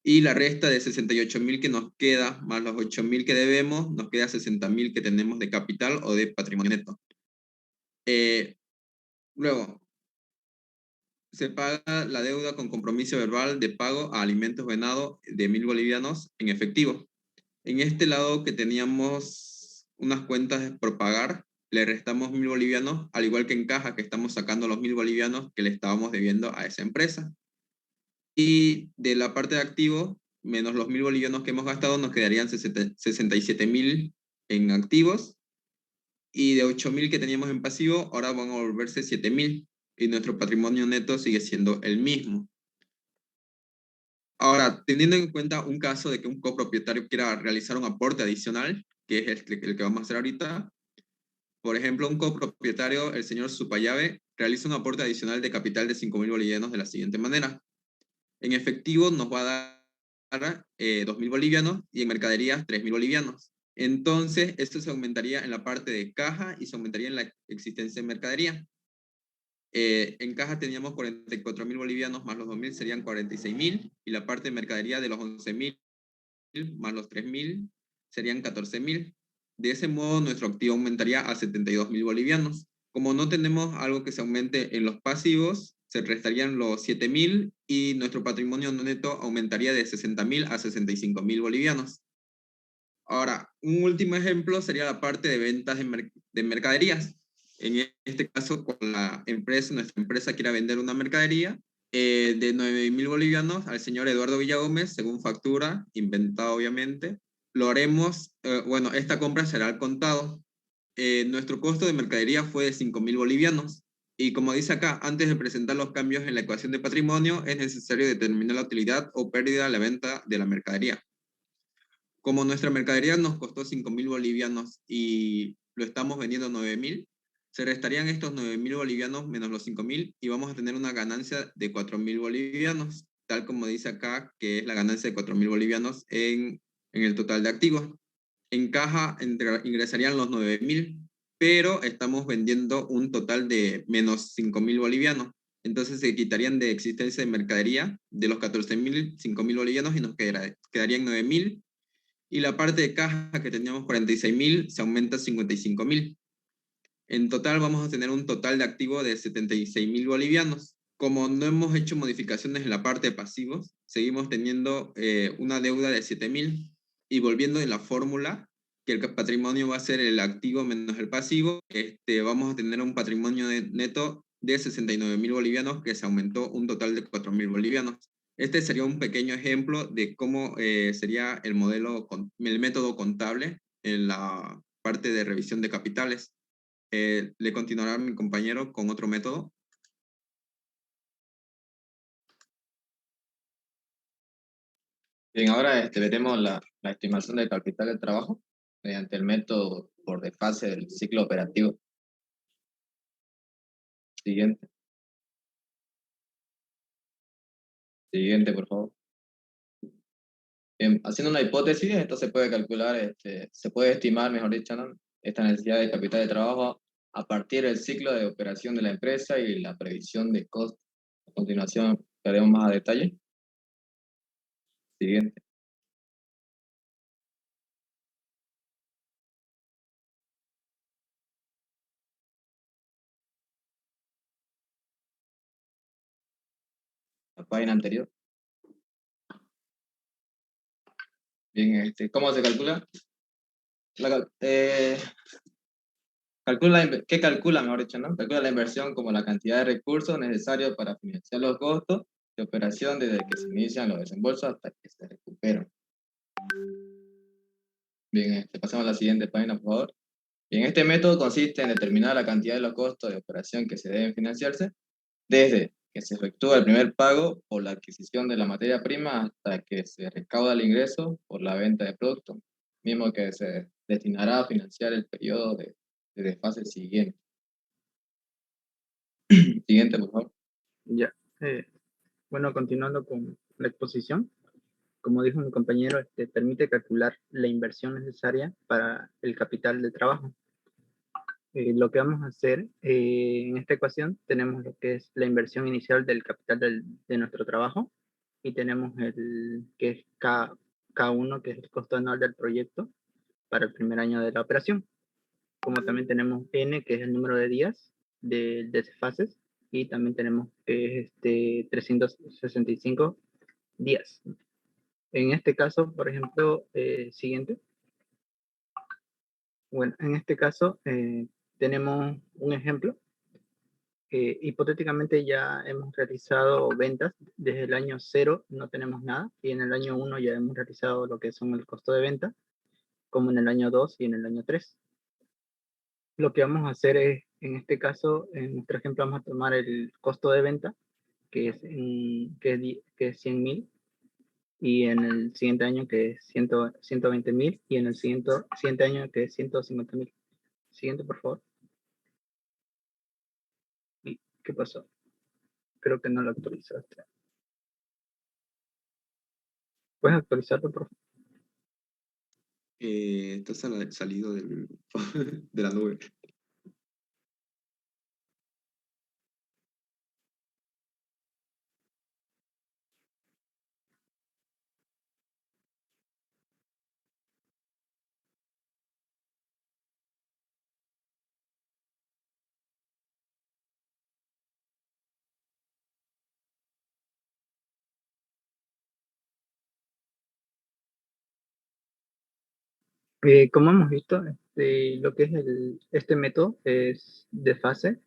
Y la resta de 68.000 que nos queda, más los 8.000 que debemos, nos queda 60.000 que tenemos de capital o de patrimonio neto. Luego, se paga la deuda con compromiso verbal de pago a alimentos venados de 1.000 bolivianos en efectivo. En este lado que teníamos unas cuentas por pagar, le restamos 1.000 bolivianos, al igual que en caja que estamos sacando los 1.000 bolivianos que le estábamos debiendo a esa empresa. Y de la parte de activos, menos los 1.000 bolivianos que hemos gastado, nos quedarían 67.000 en activos. Y de 8.000 que teníamos en pasivo, ahora van a volverse 7.000. Y nuestro patrimonio neto sigue siendo el mismo. Ahora, teniendo en cuenta un caso de que un copropietario quiera realizar un aporte adicional, que es el que vamos a hacer ahorita, por ejemplo, un copropietario, el señor Supayave, realiza un aporte adicional de capital de 5.000 bolivianos de la siguiente manera. En efectivo nos va a dar 2.000 bolivianos y en mercaderías 3.000 bolivianos. Entonces, esto se aumentaría en la parte de caja y se aumentaría en la existencia de mercadería. En caja teníamos 44.000 bolivianos más los 2.000 serían 46.000 y la parte de mercadería de los 11.000 más los 3.000 serían 14.000. De ese modo nuestro activo aumentaría a 72.000 bolivianos. Como no tenemos algo que se aumente en los pasivos, se restarían los 7.000 y nuestro patrimonio neto aumentaría de 60.000 a 65.000 bolivianos. Ahora, un último ejemplo sería la parte de ventas de mercaderías. En este caso, con la empresa, nuestra empresa quiera vender una mercadería de 9.000 bolivianos al señor Eduardo Villagómez, según factura, inventado obviamente. Lo haremos, bueno, esta compra será al contado. Nuestro costo de mercadería fue de 5.000 bolivianos. Y como dice acá, antes de presentar los cambios en la ecuación de patrimonio, es necesario determinar la utilidad o pérdida de la venta de la mercadería. Como nuestra mercadería nos costó 5.000 bolivianos y lo estamos vendiendo a 9.000, se restarían estos 9.000 bolivianos menos los 5.000 y vamos a tener una ganancia de 4.000 bolivianos, tal como dice acá, que es la ganancia de 4.000 bolivianos en el total de activos. En caja ingresarían los 9.000, pero estamos vendiendo un total de menos 5.000 bolivianos. Entonces se quitarían de existencia de mercadería de los 14.000, 5.000 bolivianos y nos quedarían 9.000. Y la parte de caja que teníamos 46.000 se aumenta a 55.000. En total vamos a tener un total de activo de 76.000 bolivianos. Como no hemos hecho modificaciones en la parte de pasivos, seguimos teniendo una deuda de 7.000. Y volviendo en la fórmula, que el patrimonio va a ser el activo menos el pasivo, vamos a tener un patrimonio neto de 69.000 bolivianos, que se aumentó un total de 4.000 bolivianos. Este sería un pequeño ejemplo de cómo sería el método contable en la parte de revisión de capitales. Le continuará mi compañero con otro método. Bien, ahora veremos la estimación del capital de trabajo mediante el método por desfase del ciclo operativo. Siguiente. Siguiente, por favor. Bien, haciendo una hipótesis, esto se puede calcular, se puede estimar, mejor dicho, ¿no?, esta necesidad de capital de trabajo a partir del ciclo de operación de la empresa y la previsión de costos. A continuación, veremos más a detalle. Siguiente. La página anterior. Bien, ¿cómo se calcula? ¿Qué calcula, mejor dicho, no? Calcula la inversión como la cantidad de recursos necesarios para financiar los costos de operación desde que se inician los desembolsos hasta que se recuperan. Bien, pasamos a la siguiente página, por favor. Bien, este método consiste en determinar la cantidad de los costos de operación que se deben financiarse desde que se efectúa el primer pago por la adquisición de la materia prima hasta que se recauda el ingreso por la venta de productos, mismo que se destinará a financiar el periodo de desfase siguiente. Siguiente, por favor. Ya. Bueno, continuando con la exposición, como dijo mi compañero, permite calcular la inversión necesaria para el capital de trabajo. Lo que vamos a hacer en esta ecuación, tenemos lo que es la inversión inicial del capital de nuestro trabajo y tenemos el que es K1, que es el costo anual del proyecto para el primer año de la operación. Como también tenemos N, que es el número de días de desfases, y también tenemos que es 365 días. En este caso, por ejemplo, siguiente. Bueno, en este caso tenemos un ejemplo. Hipotéticamente ya hemos realizado ventas. Desde el año 0 no tenemos nada, y en el año 1 ya hemos realizado lo que son el costo de venta, como en el año 2 y en el año 3. Lo que vamos a hacer es, en este caso, en nuestro ejemplo, vamos a tomar el costo de venta, que es 100.000, y en el siguiente año que es 120.000, y en el siguiente año que es 150.000. Siguiente, por favor. ¿Y qué pasó? Creo que no lo actualizaste. ¿Puedes actualizarlo, por favor? Está salido de la nube. Como hemos visto, lo que es este método es de fase.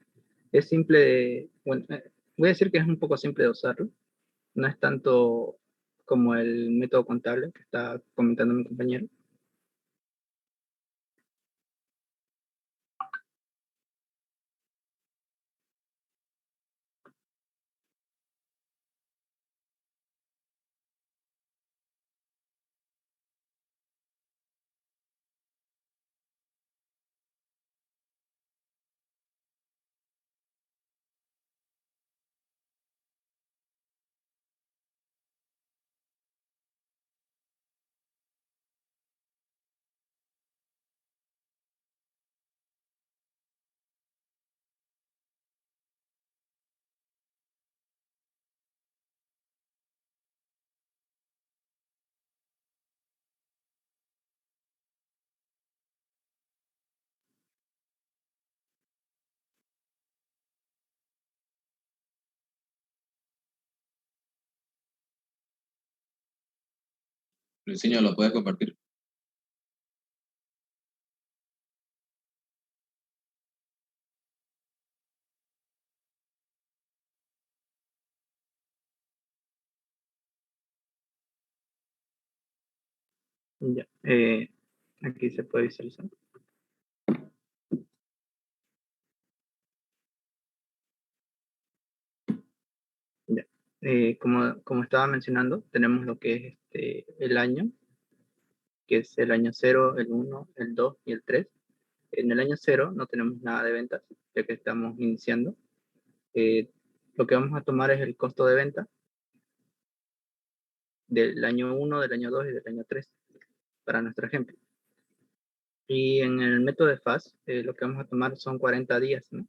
Es simple bueno, voy a decir que es un poco simple de usarlo. No es tanto como el método contable que está comentando mi compañero. Luisinho, ¿lo puedes compartir? Ya, aquí se puede visualizar. Ya. Como estaba mencionando, tenemos lo que es el año, que es el año 0, el 1, el 2 y el 3. En el año 0 no tenemos nada de ventas, ya que estamos iniciando. Lo que vamos a tomar es el costo de venta del año 1, del año 2 y del año 3, para nuestro ejemplo. Y en el método de FAS, lo que vamos a tomar son 40 días, ¿no?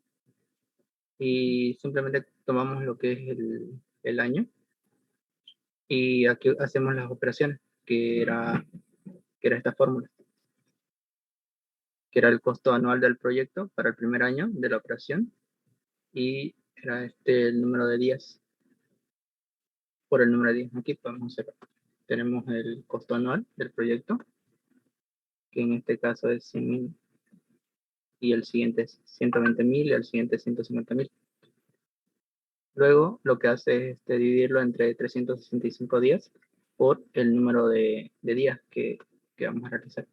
Y simplemente tomamos lo que es el año y aquí hacemos las operaciones, que era esta fórmula, que era el costo anual del proyecto para el primer año de la operación y era el número de días por el número de días. Aquí podemos hacer, tenemos el costo anual del proyecto, que en este caso es 100.000 y el siguiente es 120.000 y el siguiente es 150.000. Luego lo que hace es dividirlo entre 365 días por el número de días que vamos a realizar.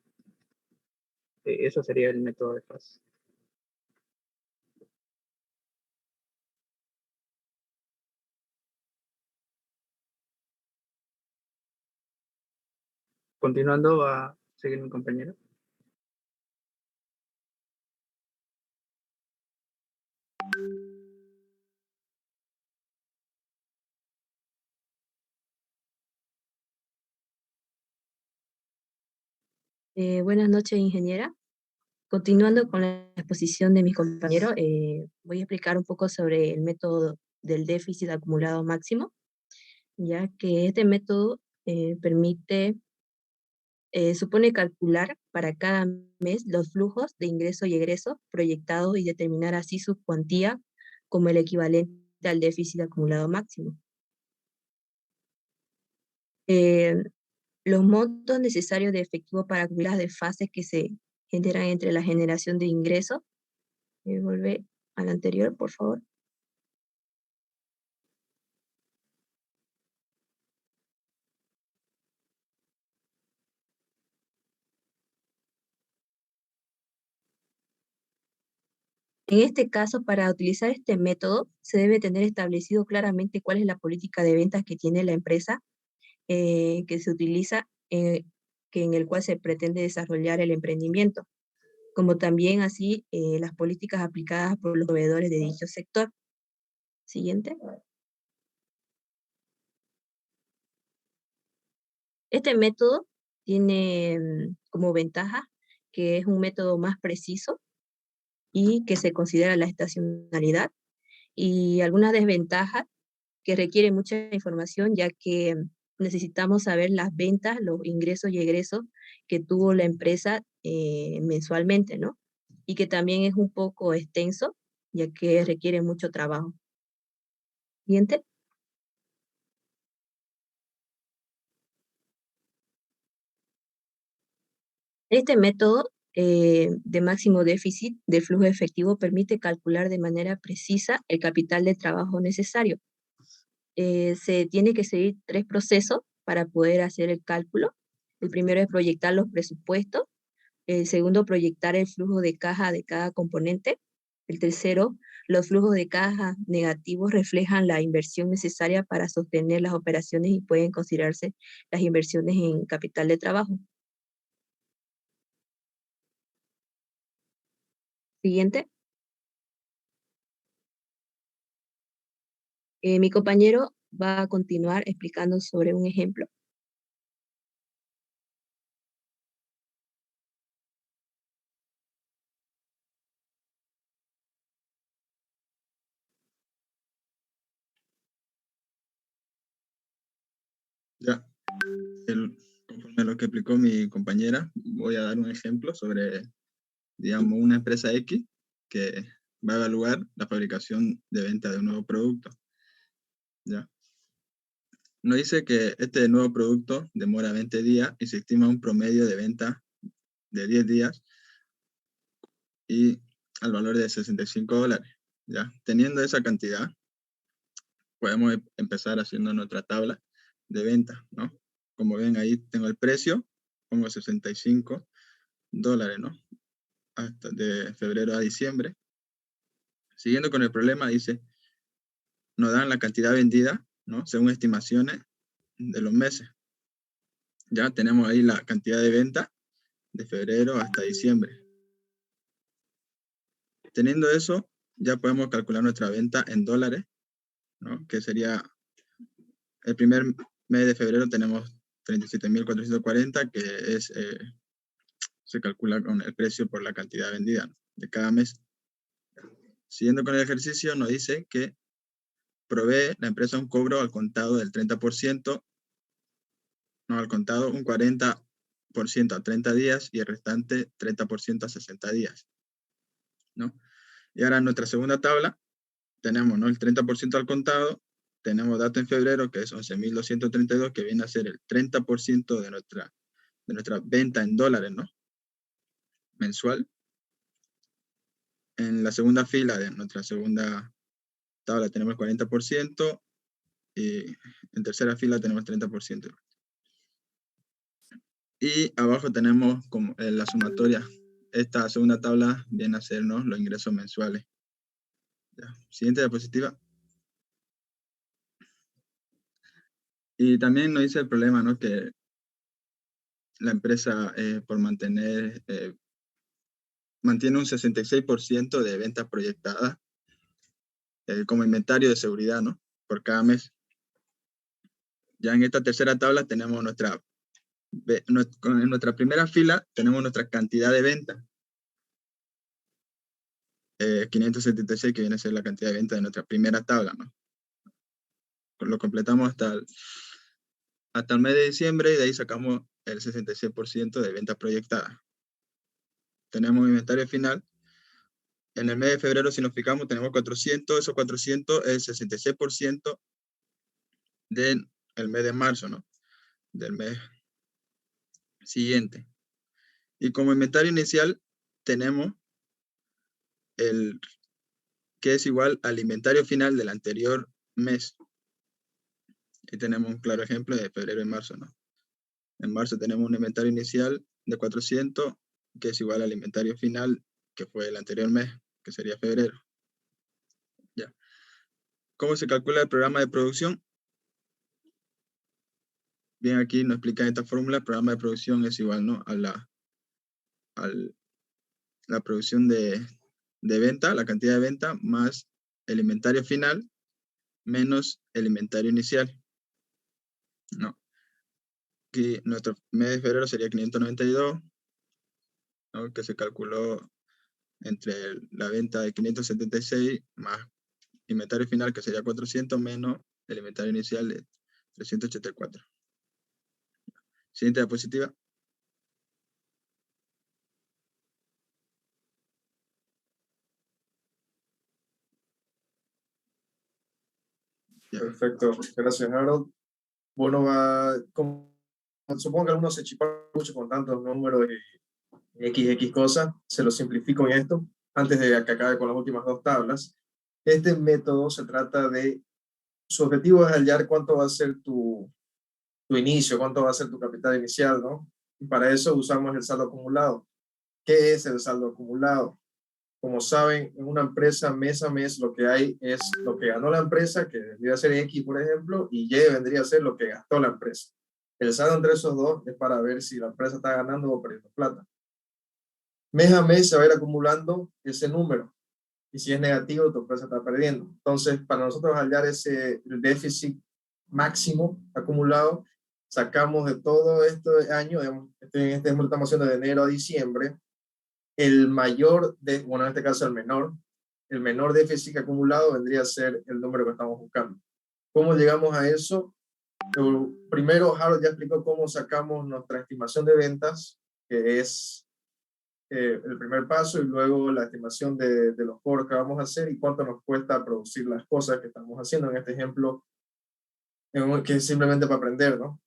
Eso sería el método de FAS. Continuando, va a seguir mi compañero. Buenas noches, ingeniera. Continuando con la exposición de mi compañero, voy a explicar un poco sobre el método del déficit acumulado máximo, ya que este método supone calcular para cada mes los flujos de ingreso y egreso proyectados y determinar así su cuantía como el equivalente al déficit acumulado máximo. Eh, los montos necesarios de efectivo para cubrir las desfases que se generan entre la generación de ingresos. Vuelve al anterior, por favor. En este caso, para utilizar este método, se debe tener establecido claramente cuál es la política de ventas que tiene la empresa, que se utiliza, en el cual se pretende desarrollar el emprendimiento, como también así las políticas aplicadas por los proveedores de dicho sector. Siguiente. Este método tiene como ventaja que es un método más preciso y que se considera la estacionalidad, y algunas desventajas que requiere mucha información, ya que necesitamos saber las ventas, los ingresos y egresos que tuvo la empresa mensualmente, ¿no? Y que también es un poco extenso, ya que requiere mucho trabajo. Siguiente. Este método de máximo déficit del flujo efectivo permite calcular de manera precisa el capital de trabajo necesario. Se tiene que seguir 3 procesos para poder hacer el cálculo. El primero es proyectar los presupuestos. El segundo, proyectar el flujo de caja de cada componente. El tercero, los flujos de caja negativos reflejan la inversión necesaria para sostener las operaciones y pueden considerarse las inversiones en capital de trabajo. Siguiente. Mi compañero va a continuar explicando sobre un ejemplo. Ya, conforme a lo que explicó mi compañera, voy a dar un ejemplo sobre, digamos, una empresa X que va a evaluar la fabricación de venta de un nuevo producto. ¿Ya? Nos dice que este nuevo producto demora 20 días y se estima un promedio de venta de 10 días y al valor de $65. ¿Ya? Teniendo esa cantidad, podemos empezar haciendo nuestra tabla de venta, ¿no? Como ven ahí tengo el precio, pongo $65, ¿no? Hasta de febrero a diciembre. Siguiendo con el problema, dice, nos dan la cantidad vendida, ¿no? Según estimaciones de los meses. Ya tenemos ahí la cantidad de venta de febrero hasta diciembre. Teniendo eso, ya podemos calcular nuestra venta en dólares, ¿no? Que sería, el primer mes de febrero tenemos 37.440, que es, se calcula con el precio por la cantidad vendida, ¿no? De cada mes. Siguiendo con el ejercicio, nos dice que provee la empresa un cobro al contado del 30%, no al contado, un 40% a 30 días y el restante 30% a 60 días, ¿no? Y ahora en nuestra segunda tabla tenemos, ¿no? El 30% al contado, tenemos dato en febrero que es 11.232, que viene a ser el 30% de nuestra venta en dólares, ¿no? Mensual. En la segunda fila de nuestra segunda tabla tenemos el 40% y en tercera fila tenemos 30%. Y abajo tenemos como la sumatoria. Esta segunda tabla viene a ser, ¿no? Los ingresos mensuales. Ya. Siguiente diapositiva. Y también nos dice el problema, ¿no? Que la empresa, por mantiene un 66% de ventas proyectadas como inventario de seguridad, ¿no? Por cada mes. Ya en esta tercera tabla tenemos en nuestra primera fila tenemos nuestra cantidad de venta. 576, que viene a ser la cantidad de venta de nuestra primera tabla, ¿no? Lo completamos hasta el mes de diciembre y de ahí sacamos el 66% de ventas proyectadas. Tenemos inventario final. En el mes de febrero, si nos fijamos, tenemos 400, esos 400 es el 66% del mes de marzo, ¿no? Del mes siguiente. Y como inventario inicial tenemos el que es igual al inventario final del anterior mes. Y tenemos un claro ejemplo de febrero y marzo, ¿no? En marzo tenemos un inventario inicial de 400, que es igual al inventario final, que fue el anterior mes, que sería febrero. Ya. ¿Cómo se calcula el programa de producción? Bien, aquí nos explica esta fórmula. El programa de producción es igual, ¿no? A la producción de venta, la cantidad de venta, más el inventario final, menos el inventario inicial. ¿No? Aquí nuestro mes de febrero sería 592, ¿no? Que se calculó entre la venta de 576 más inventario final, que sería 400, menos el inventario inicial de 384. Siguiente diapositiva. Perfecto, gracias Harold. Bueno, supongo que algunos se chiparon mucho con tantos números X cosas, se lo simplifico en esto, antes de que acabe con las últimas dos tablas. Este método se trata de, su objetivo es hallar cuánto va a ser tu inicio, cuánto va a ser tu capital inicial, ¿no? Y para eso usamos el saldo acumulado. ¿Qué es el saldo acumulado? Como saben, en una empresa mes a mes lo que hay es lo que ganó la empresa, que vendría a ser X, por ejemplo, y Y vendría a ser lo que gastó la empresa. El saldo entre esos dos es para ver si la empresa está ganando o perdiendo plata. Mes a mes se va a ir acumulando ese número, y si es negativo, tu empresa está perdiendo. Entonces, para nosotros hallar el déficit máximo acumulado, sacamos de todo este año, digamos, estamos haciendo de enero a diciembre, el mayor, bueno, en este caso el menor déficit acumulado vendría a ser el número que estamos buscando. ¿Cómo llegamos a eso? Primero, Harold ya explicó cómo sacamos nuestra estimación de ventas, que es el primer paso, y luego la estimación de los cobros que vamos a hacer y cuánto nos cuesta producir las cosas que estamos haciendo en este ejemplo, que es simplemente para aprender, ¿no?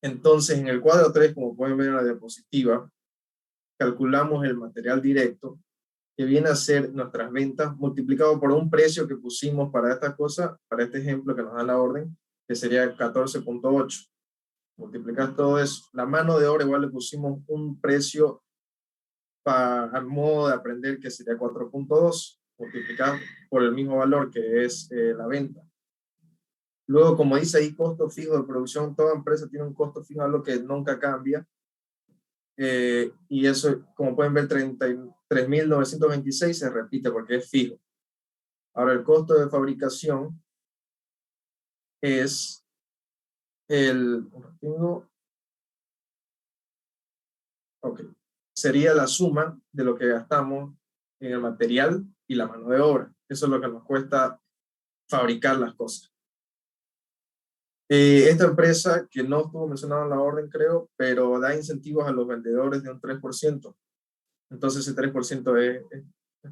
Entonces, en el cuadro 3, como pueden ver en la diapositiva, calculamos el material directo, que viene a ser nuestras ventas, multiplicado por un precio que pusimos para esta cosa, para este ejemplo que nos da la orden, que sería 14.8. Multiplicas todo eso. La mano de obra igual le pusimos un precio al modo de aprender, que sería 4.2, multiplicado por el mismo valor que es la venta. Luego, como dice ahí, costo fijo de producción, toda empresa tiene un costo fijo, algo que nunca cambia. Y eso, como pueden ver, 33.926 se repite porque es fijo. Ahora, el costo de fabricación es sería la suma de lo que gastamos en el material y la mano de obra. Eso es lo que nos cuesta fabricar las cosas. Esta empresa, que no estuvo mencionada en la orden, creo, pero da incentivos a los vendedores de un 3%. Entonces ese 3% es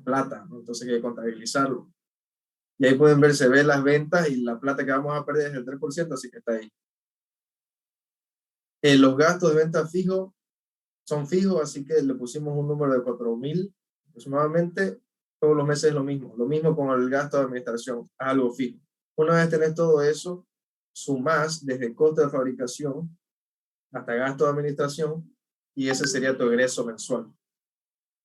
plata, ¿no? Entonces hay que contabilizarlo. Y ahí pueden ver, se ve las ventas y la plata que vamos a perder es el 3%, así que está ahí. Los gastos de venta fijos son fijos, así que le pusimos un número de 4.000 aproximadamente. Todos los meses es lo mismo con el gasto de administración, algo fijo. Una vez tenés todo eso, sumás desde costo de fabricación hasta gasto de administración, y ese sería tu ingreso mensual.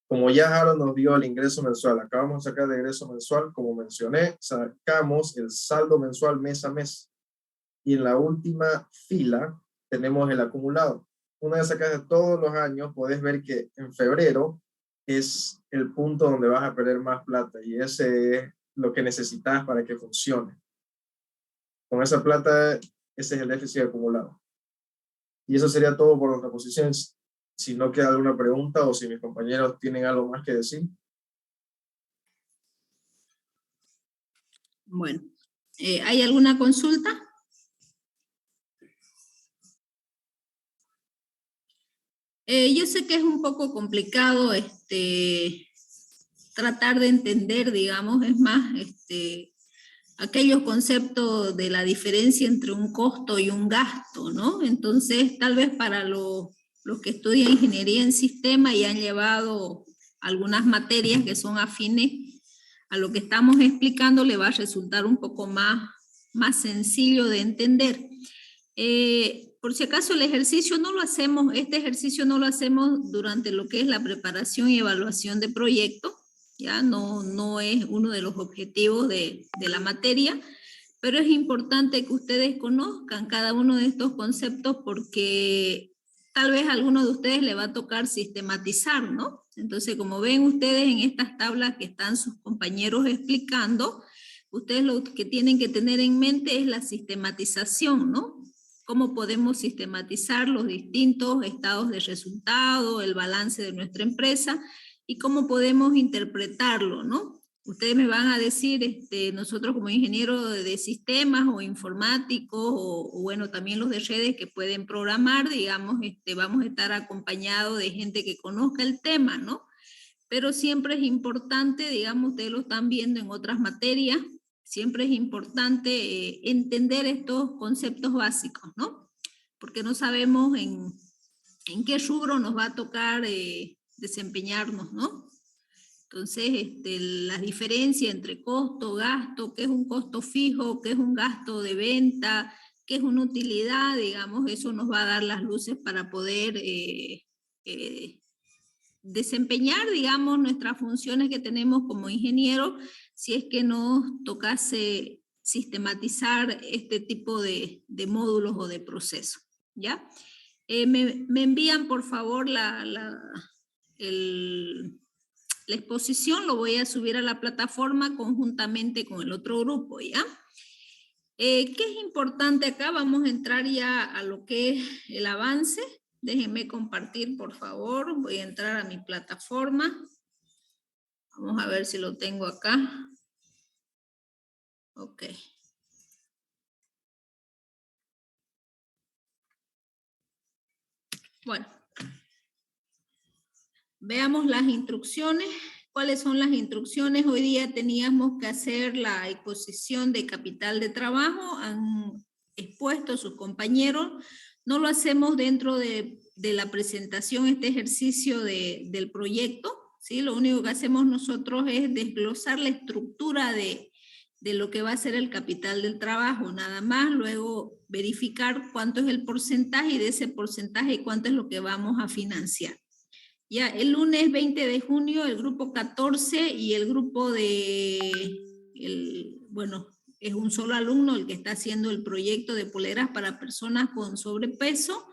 Como ya Harold nos dio el ingreso mensual, acabamos de sacar el ingreso mensual, como mencioné, sacamos el saldo mensual mes a mes. Y en la última fila tenemos el acumulado. Una vez sacaste todos los años, podés ver que en febrero es el punto donde vas a perder más plata, y ese es lo que necesitas para que funcione. Con esa plata, ese es el déficit acumulado. Y eso sería todo por nuestra posición. Si no queda alguna pregunta o si mis compañeros tienen algo más que decir. Bueno, ¿hay alguna consulta? Yo sé que es un poco complicado tratar de entender, digamos, es más, aquellos conceptos de la diferencia entre un costo y un gasto, ¿no? Entonces, tal vez para los que estudian ingeniería en sistema y han llevado algunas materias que son afines a lo que estamos explicando, le va a resultar un poco más sencillo de entender. Por si acaso el ejercicio no lo hacemos, este ejercicio no lo hacemos durante lo que es la preparación y evaluación de proyectos, ya no es uno de los objetivos de la materia, pero es importante que ustedes conozcan cada uno de estos conceptos porque tal vez a alguno de ustedes le va a tocar sistematizar, ¿no? Entonces, como ven ustedes en estas tablas que están sus compañeros explicando, ustedes lo que tienen que tener en mente es la sistematización, ¿no? Cómo podemos sistematizar los distintos estados de resultado, el balance de nuestra empresa y cómo podemos interpretarlo, ¿no? Ustedes me van a decir, nosotros como ingenieros de sistemas o informáticos o bueno, también los de redes que pueden programar, digamos, vamos a estar acompañados de gente que conozca el tema, ¿no? Pero siempre es importante, digamos, ustedes lo están viendo en otras materias, siempre es importante entender estos conceptos básicos, ¿no? Porque no sabemos en qué rubro nos va a tocar desempeñarnos, ¿no? Entonces, la diferencia entre costo, gasto, qué es un costo fijo, qué es un gasto de venta, qué es una utilidad, digamos, eso nos va a dar las luces para poder desempeñar, digamos, nuestras funciones que tenemos como ingenieros, si es que nos tocase sistematizar este tipo de módulos o de procesos, ¿ya? Me envían, por favor, la exposición, lo voy a subir a la plataforma conjuntamente con el otro grupo, ¿ya? ¿Qué es importante acá? Vamos a entrar ya a lo que es el avance. Déjenme compartir, por favor. Voy a entrar a mi plataforma. Vamos a ver si lo tengo acá. Ok. Bueno. Veamos las instrucciones. ¿Cuáles son las instrucciones? Hoy día teníamos que hacer la exposición de capital de trabajo. Han expuesto sus compañeros. No lo hacemos dentro de la presentación, este ejercicio del proyecto, ¿sí? Lo único que hacemos nosotros es desglosar la estructura de lo que va a ser el capital del trabajo, nada más. Luego verificar cuánto es el porcentaje y de ese porcentaje cuánto es lo que vamos a financiar. Ya, el lunes 20 de junio, el grupo 14 y el grupo bueno, es un solo alumno el que está haciendo el proyecto de poleras para personas con sobrepeso,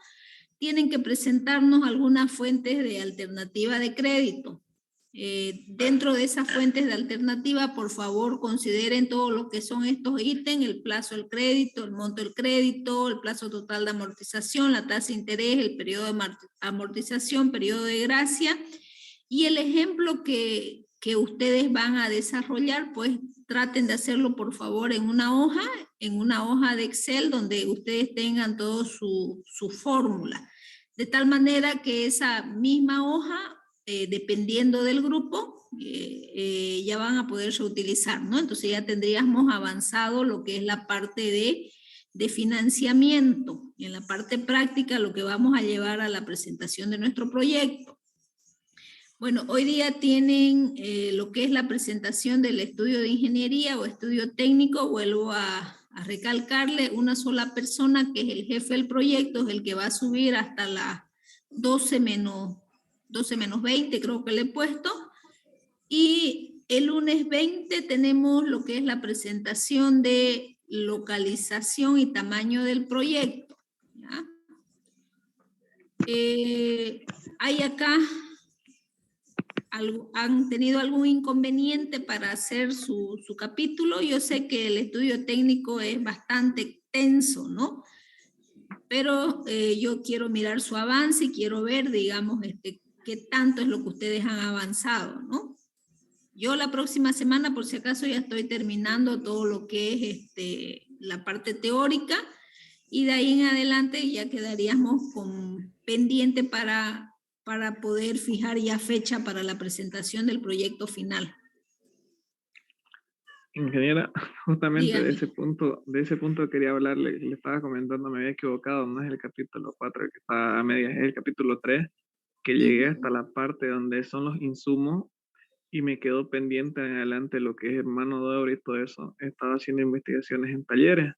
tienen que presentarnos algunas fuentes de alternativa de crédito. Dentro de esas fuentes de alternativa, por favor, consideren todo lo que son estos ítems: el plazo del crédito, el monto del crédito, el plazo total de amortización, la tasa de interés, el periodo de amortización, periodo de gracia, y el ejemplo que ustedes van a desarrollar, pues traten de hacerlo, por favor, en una hoja de Excel donde ustedes tengan todo su fórmula, de tal manera que esa misma hoja, dependiendo del grupo, ya van a poderse utilizar, ¿no? Entonces ya tendríamos avanzado lo que es la parte de financiamiento, y en la parte práctica lo que vamos a llevar a la presentación de nuestro proyecto. Bueno, hoy día tienen lo que es la presentación del estudio de ingeniería o estudio técnico. Vuelvo a recalcarle, una sola persona, que es el jefe del proyecto, es el que va a subir hasta las 12 menos 20, creo que le he puesto. Y el lunes 20 tenemos lo que es la presentación de localización y tamaño del proyecto, ¿ya? Hay acá, han tenido algún inconveniente para hacer su capítulo. Yo sé que el estudio técnico es bastante extenso, ¿no? Pero yo quiero mirar su avance y quiero ver, digamos, qué tanto es lo que ustedes han avanzado, ¿no? Yo la próxima semana, por si acaso, ya estoy terminando todo lo que es la parte teórica, y de ahí en adelante ya quedaríamos con pendiente para poder fijar ya fecha para la presentación del proyecto final. Ingeniera, justamente Dígame. de ese punto quería hablarle. Le estaba comentando, me había equivocado, no es el capítulo 4 que está a medias, es el capítulo 3, que llegué hasta la parte donde son los insumos y me quedó pendiente en adelante lo que es mano de obra y todo eso. Estaba haciendo investigaciones en talleres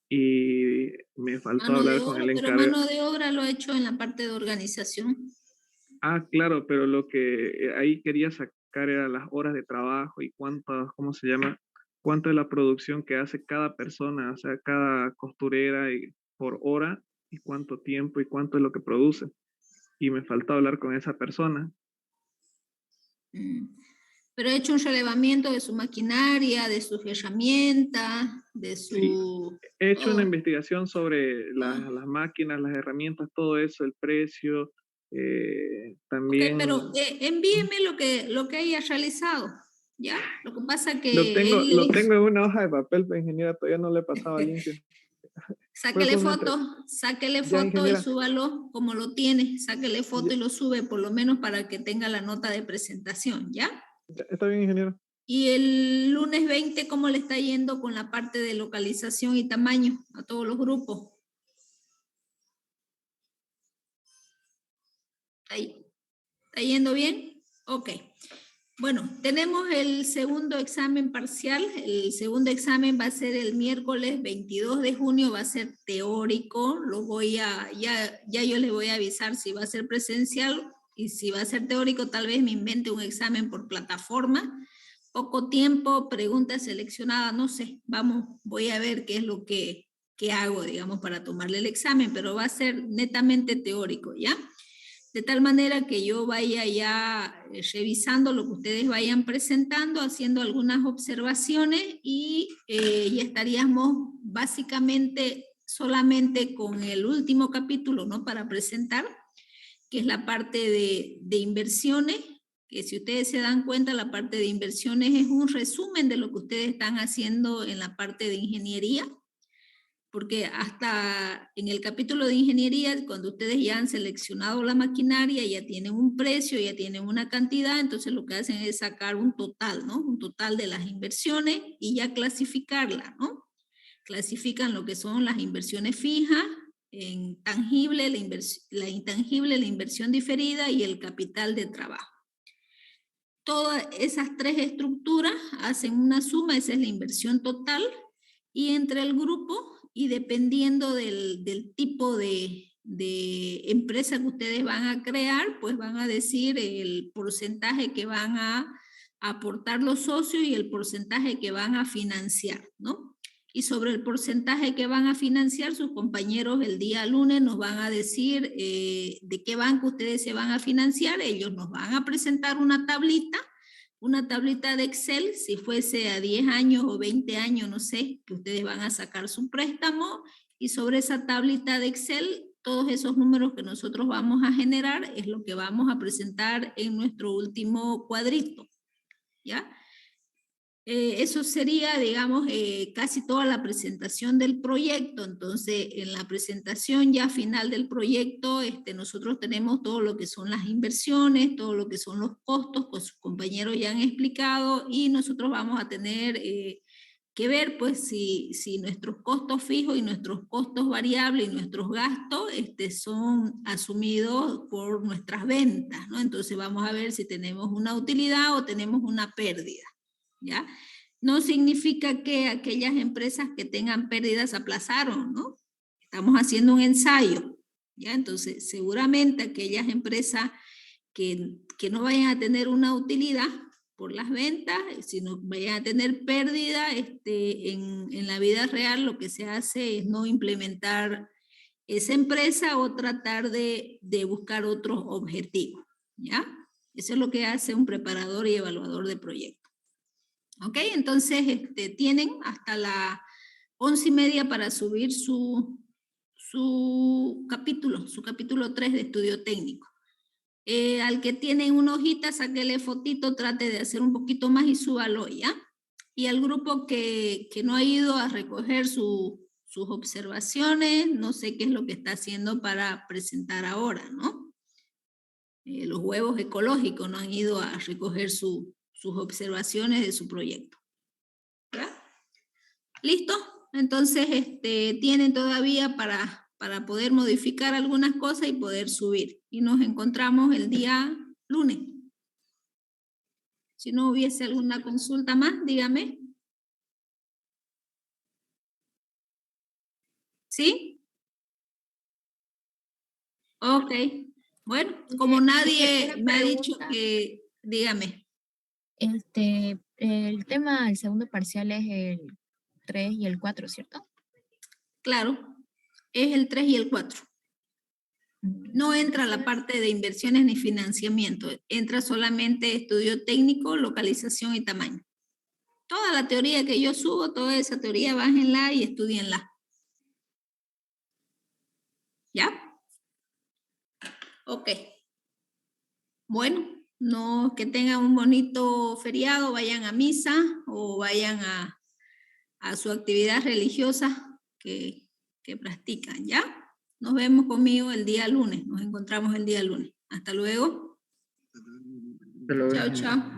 y me faltó Mano de hablar con obra, el pero encargado. mano de obra lo he hecho en la parte de organización. Ah, claro, pero lo que ahí quería sacar era las horas de trabajo y cuánto, ¿cómo se llama? Cuánto es la producción que hace cada persona, o sea, cada costurera por hora, y cuánto tiempo y cuánto es lo que produce. Y me faltó hablar con esa persona. Pero he hecho un relevamiento de su maquinaria, de sus herramientas, de su... Sí, he hecho una todo. investigación sobre las máquinas, las herramientas, todo eso, el precio, también... Ok, pero envíeme lo que haya realizado, ¿ya? Lo que pasa que Lo tengo en una hoja de papel, pero ingeniera, todavía no le he pasado limpio. sáquele foto y súbalo como lo tiene, sáquele foto y lo sube por lo menos para que tenga la nota de presentación, ¿ya? Está bien, ingeniero. Y el lunes 20, ¿cómo le está yendo con la parte de localización y tamaño a todos los grupos? Ahí. ¿Está yendo bien? Ok. Bueno, tenemos el segundo examen parcial. El segundo examen va a ser el miércoles 22 de junio, va a ser teórico. Ya yo les voy a avisar si va a ser presencial y si va a ser teórico, tal vez me invente un examen por plataforma. Poco tiempo, preguntas seleccionadas, no sé. Voy a ver qué es lo que hago, digamos, para tomarle el examen, pero va a ser netamente teórico, ¿ya? De tal manera que yo vaya ya revisando lo que ustedes vayan presentando, haciendo algunas observaciones y ya estaríamos básicamente solamente con el último capítulo, ¿no? Para presentar, que es la parte de inversiones, que si ustedes se dan cuenta, la parte de inversiones es un resumen de lo que ustedes están haciendo en la parte de ingeniería, porque hasta en el capítulo de ingeniería, cuando ustedes ya han seleccionado la maquinaria, ya tienen un precio, ya tienen una cantidad, entonces lo que hacen es sacar un total, ¿no? Un total de las inversiones y ya clasificarla, ¿no? Clasifican lo que son las inversiones fijas, en tangible, la intangible, la inversión diferida y el capital de trabajo. Todas esas tres estructuras hacen una suma, esa es la inversión total, y entre el grupo, y dependiendo del tipo de empresa que ustedes van a crear, pues van a decir el porcentaje que van a aportar los socios y el porcentaje que van a financiar, ¿no? Y sobre el porcentaje que van a financiar, sus compañeros el día lunes nos van a decir de qué banco ustedes se van a financiar. Ellos nos van a presentar una tablita de Excel, si fuese a 10 años o 20 años, no sé, que ustedes van a sacar su préstamo, y sobre esa tablita de Excel, todos esos números que nosotros vamos a generar es lo que vamos a presentar en nuestro último cuadrito, ¿ya? Eso sería, digamos, casi toda la presentación del proyecto. Entonces, en la presentación ya final del proyecto, nosotros tenemos todo lo que son las inversiones, todo lo que son los costos, pues sus compañeros ya han explicado, y nosotros vamos a tener que ver, pues, si nuestros costos fijos y nuestros costos variables y nuestros gastos son asumidos por nuestras ventas, ¿no? Entonces, vamos a ver si tenemos una utilidad o tenemos una pérdida, ¿ya? No significa que aquellas empresas que tengan pérdidas aplazaron, ¿no? Estamos haciendo un ensayo, ¿ya? Entonces, seguramente aquellas empresas que no vayan a tener una utilidad por las ventas, sino vayan a tener pérdida, en la vida real lo que se hace es no implementar esa empresa o tratar de buscar otros objetivos, ¿ya? Eso es lo que hace un preparador y evaluador de proyectos. ¿Ok? Entonces, tienen hasta las 11:30 para subir su capítulo 3 de estudio técnico. Al que tienen una hojita, sáquele fotito, trate de hacer un poquito más y súbalo, ¿ya? Y al grupo que no ha ido a recoger sus observaciones, no sé qué es lo que está haciendo para presentar ahora, ¿no? Los huevos ecológicos no han ido a recoger sus observaciones de su proyecto. ¿Ya? ¿Listo? Entonces, tienen todavía para poder modificar algunas cosas y poder subir. Y nos encontramos el día lunes. Si no hubiese alguna consulta más, dígame. ¿Sí? Ok. Bueno, como nadie me ha dicho que... Dígame. El tema, el segundo parcial es el 3 y el 4, ¿cierto? Claro, es el 3 y el 4. No entra la parte de inversiones ni financiamiento, entra solamente estudio técnico, localización y tamaño. Toda la teoría que yo subo, toda esa teoría bájenla y estudienla. ¿Ya? Ok. Bueno, no, que tengan un bonito feriado, vayan a misa o vayan a su actividad religiosa que practican, ¿ya? Nos vemos conmigo el día lunes, nos encontramos el día lunes. Hasta luego. Hasta luego. Chao, chao.